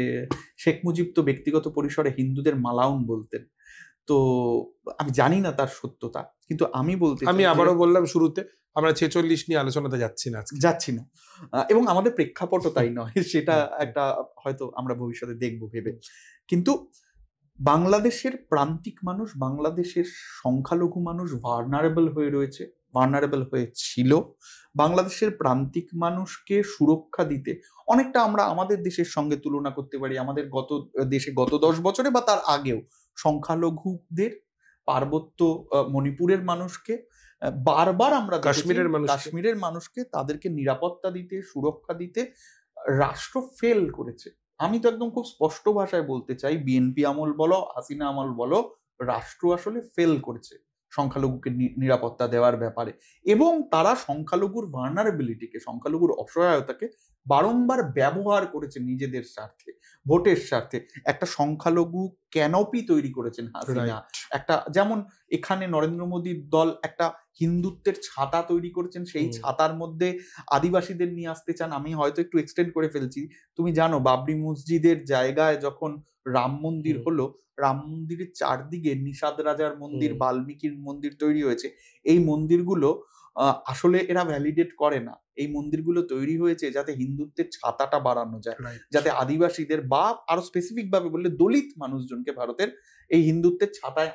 শেখ মুজিব তো ব্যক্তিগত পরিসরে হিন্দুদের মালাউন বলতেন। তো আমি জানি না তার সত্যতা, কিন্তু আমি আবারও বললাম শুরুতে, আমরা 46 নিয়ে আলোচনাতে যাচ্ছি না, এবং আমাদের প্রেক্ষাপটও তাই নয়, সেটা একটা হয়তো আমরা ভবিষ্যতে দেখবো ভেবে। কিন্তু বাংলাদেশের প্রান্তিক মানুষ, বাংলাদেশের সংখ্যালঘু মানুষ ভার্নারেবল হয়ে রয়েছে, ভার্নারেবল হয়েছিল। বাংলাদেশের প্রান্তিক মানুষকে সুরক্ষা দিতে অনেকটা আমরা আমাদের দেশের সঙ্গে তুলনা করতে পারি। আমাদের দেশে গত 10 বছরে বা তার আগেও সংখ্যালঘুদের, পার্বত্য মণিপুরের মানুষকে বারবার আমরা কাশ্মীরের মানুষকে তাদেরকে নিরাপত্তা দিতে, সুরক্ষা দিতে রাষ্ট্র ফেল করেছে। আমি তো একদম খুব স্পষ্ট ভাষায় বলতে চাই, বিএনপি আমল বলো, হাসিনা আমল বলো, রাষ্ট্র আসলে ফেল করেছে সংখ্যালঘুকে নিরাপত্তা দেওয়ার ব্যাপারে। এবং তারা সংখ্যালঘুর ভার্নারেবিলিটিকে, সংখ্যালঘুর অসহায়তাকে বারংবার ব্যবহার করেছে নিজেদের স্বার্থে, ভোটের স্বার্থে। একটা সংখ্যালঘু ক্যানোপি তৈরি করেছেন হাসিনা, একটা যেমন এখানে নরেন্দ্র মোদীর দল একটা হিন্দুত্বের ছাতা তৈরি করেছেন, সেই ছাতার মধ্যে আদিবাসীদের নিয়ে আসতে চান। আমি হয়তো একটু এক্সটেন্ড করে ফেলছি, তুমি জানো বাবরি মসজিদের জায়গায় যখন রাম মন্দির হলো, রাম মন্দিরের চারদিকে নিষাদ রাজার মন্দির, বাল্মীকির মন্দির তৈরি হয়েছে। এই মন্দিরগুলো আসলে এরা ভ্যালিডেট করে না। এই মন্দিরগুলো তৈরি হয়েছে যাতে হিন্দুত্বের ছাতাটা বাড়ানো যায়, যাতে আদিবাসীদের বা আরো স্পেসিফিক ভাবে বললে দলিত মানুষজনকে ভারতের এই হিন্দুত্বের ছাতায়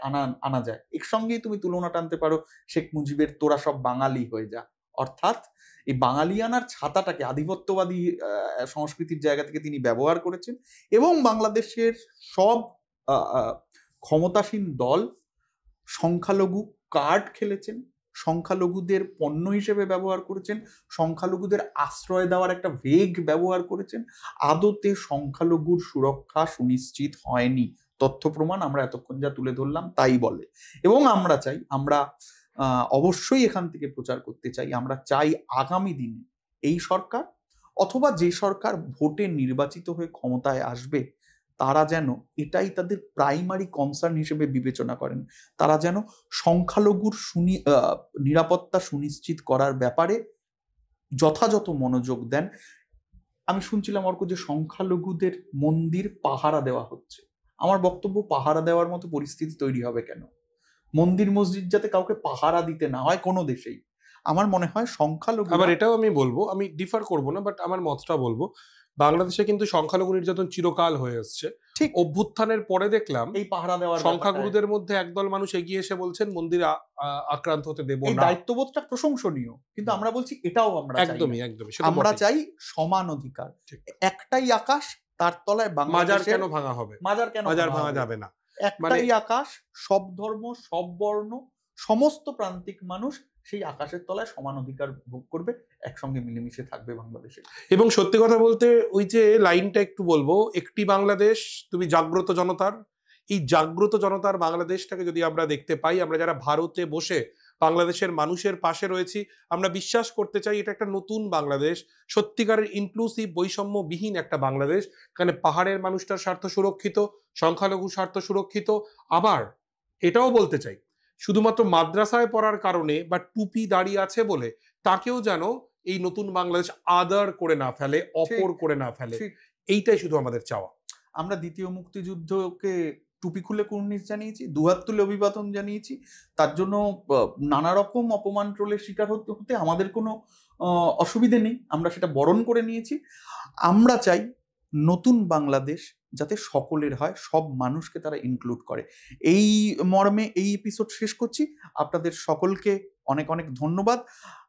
আনা যায়। এর সঙ্গেই তুমি তুলনা টানতে পারো শেখ মুজিবের তোরা সব বাঙালি হয়ে যা। অর্থাৎ এই বাঙালিয়ানার ছাতাটাকে আধিপত্যবাদী সংস্কৃতির জায়গা থেকে তিনি ব্যবহার করেছেন, এবং বাংলাদেশের সব ক্ষমতাসীন দল সংখ্যালঘু কার্ড খেলেছেন, সংখ্যালঘুদের পণ্য হিসেবে ব্যবহার করেছেন, সংখ্যালঘুদের আশ্রয় দেওয়ার একটা ভেগ ব্যবহার করেছেন। আদতে সংখ্যালঘুর সুরক্ষা সুনিশ্চিত হয়নি। তথ্য প্রমাণ আমরা এতক্ষণ যা তুলে ধরলাম তাই বলে। এবং আমরা চাই, আমরা অবশ্যই এখান থেকে প্রচার করতে চাই, আমরা চাই আগামী দিনে এই সরকার অথবা যে সরকার ভোটে নির্বাচিত হয়ে ক্ষমতায় আসবে তারা যেন এটাই তাদের প্রাইমারি কনসার্ন হিসেবে বিবেচনা করেন। তারা যেন সংখ্যালঘুর নিরাপত্তা সুনিশ্চিত করার ব্যাপারে যথাযথ মনোযোগ দেন। আমি শুনছিলাম অর্ক যে সংখ্যালঘুদের মন্দির পাহারা দেওয়া হচ্ছে। আমার বক্তব্য, পাহারা দেওয়ার মতো পরিস্থিতি তৈরি হবে কেন? মন্দির মসজিদ যাতে কাউকে পাহারা দিতে না হয় কোনো দেশেই। আমার মনে হয় সংখ্যালঘু, আবার এটাও আমি বলবো, আমি ডিফার করব না, বাট আমার মতটা বলবো, বাংলাদেশে কিন্তু সংখ্যালঘু নির্যাতন চিরকাল হয়ে আসছে। ঠিক অভ্যুত্থানের পরে দেখলাম এই পাহারা দেওয়ার সংখ্যাগুরুদের মধ্যে একদল মানুষ এগিয়ে এসে বলছেন মন্দির আক্রান্ত হতে দেব এই না। দায়িত্ববোধটা প্রশংসনীয়, কিন্তু আমরা বলছি এটাও আমরা একদমই আমরা চাই সমান অধিকার। একটাই আকাশ, তার তলায় মাজার কেন ভাঙা হবে? মাজার ভাঙা যাবে না। একটাই আকাশ, সব ধর্ম, সব বর্ণ, সমস্ত প্রান্তিক মানুষ সেই আকাশের তলায় সমান অধিকার ভোগ করবে, একসঙ্গে মিলেমিশে থাকবে বাংলাদেশে। এবং সত্যি কথা বলতে ওই যে লাইনটা একটু বলবো, একটি বাংলাদেশ, তুমি জাগ্রত জনতার, এই জাগ্রত জনতার বাংলাদেশটাকে যদি আমরা দেখতে পাই, আমরা যারা ভারতে বসে বাংলাদেশের মানুষের পাশে রয়েছি, আমরা বিশ্বাস করতে চাই এটা একটা নতুন বাংলাদেশ, সত্যিকারের ইনক্লুসিভ বৈষম্যবিহীন একটা বাংলাদেশ। এখানে পাহাড়ের মানুষটার স্বার্থ সুরক্ষিত, সংখ্যালঘু স্বার্থ সুরক্ষিত। আবার এটাও বলতে চাই, শুধুমাত্র মাদ্রাসায় পড়ার কারণে বা টুপি দাঁড়িয়ে আছে বলে তাকেও যেন এই নতুন বাংলাদেশ আদার করে না ফেলে, অপর করে না ফেলে। এইটাই শুধু আমাদের চাওয়া। আমরা দ্বিতীয় মুক্তিযুদ্ধকে টুপি খুলে কুর্নিশ জানিয়েছি, দুহাত তুলে অভিবাদন জানিয়েছি, তার জন্য নানা রকম অপমান ট্রোলের শিকার হতে আমাদের কোনো অসুবিধে নেই, আমরা সেটা বরণ করে নিয়েছি। আমরা চাই নতুন বাংলাদেশ যাতে সকলের হয়, সব মানুষকে তারা ইনক্লুড করে। এই মর্মে এই এপিসোড শেষ করছি। আপনাদের সকলকে অনেক অনেক ধন্যবাদ।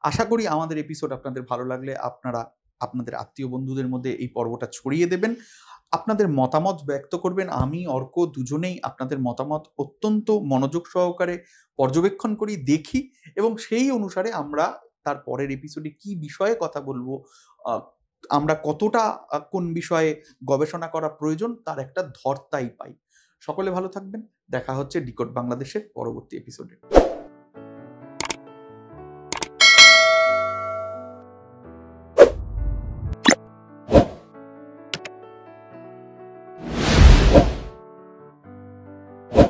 আশা করি আমাদের এপিসোড আপনাদের ভালো লাগলে আপনারা আপনাদের আত্মীয় বন্ধুদের মধ্যে এই পর্বটা ছড়িয়ে দেবেন, আপনাদের মতামত ব্যক্ত করবেন। আমি অর্ক দুজনেই আপনাদের মতামত অত্যন্ত মনোযোগ সহকারে পর্যবেক্ষণ করি, দেখি, এবং সেই অনুসারে আমরা তার পরের এপিসোডে কি বিষয়ে কথা বলবো, আমরা কতটা কোন বিষয়ে গবেষণা করা প্রয়োজন তার একটা ধর্তাই পাই। সকলে ভালো থাকবেন। দেখা হচ্ছে ডিকোড বাংলাদেশের পরবর্তী এপিসোডে।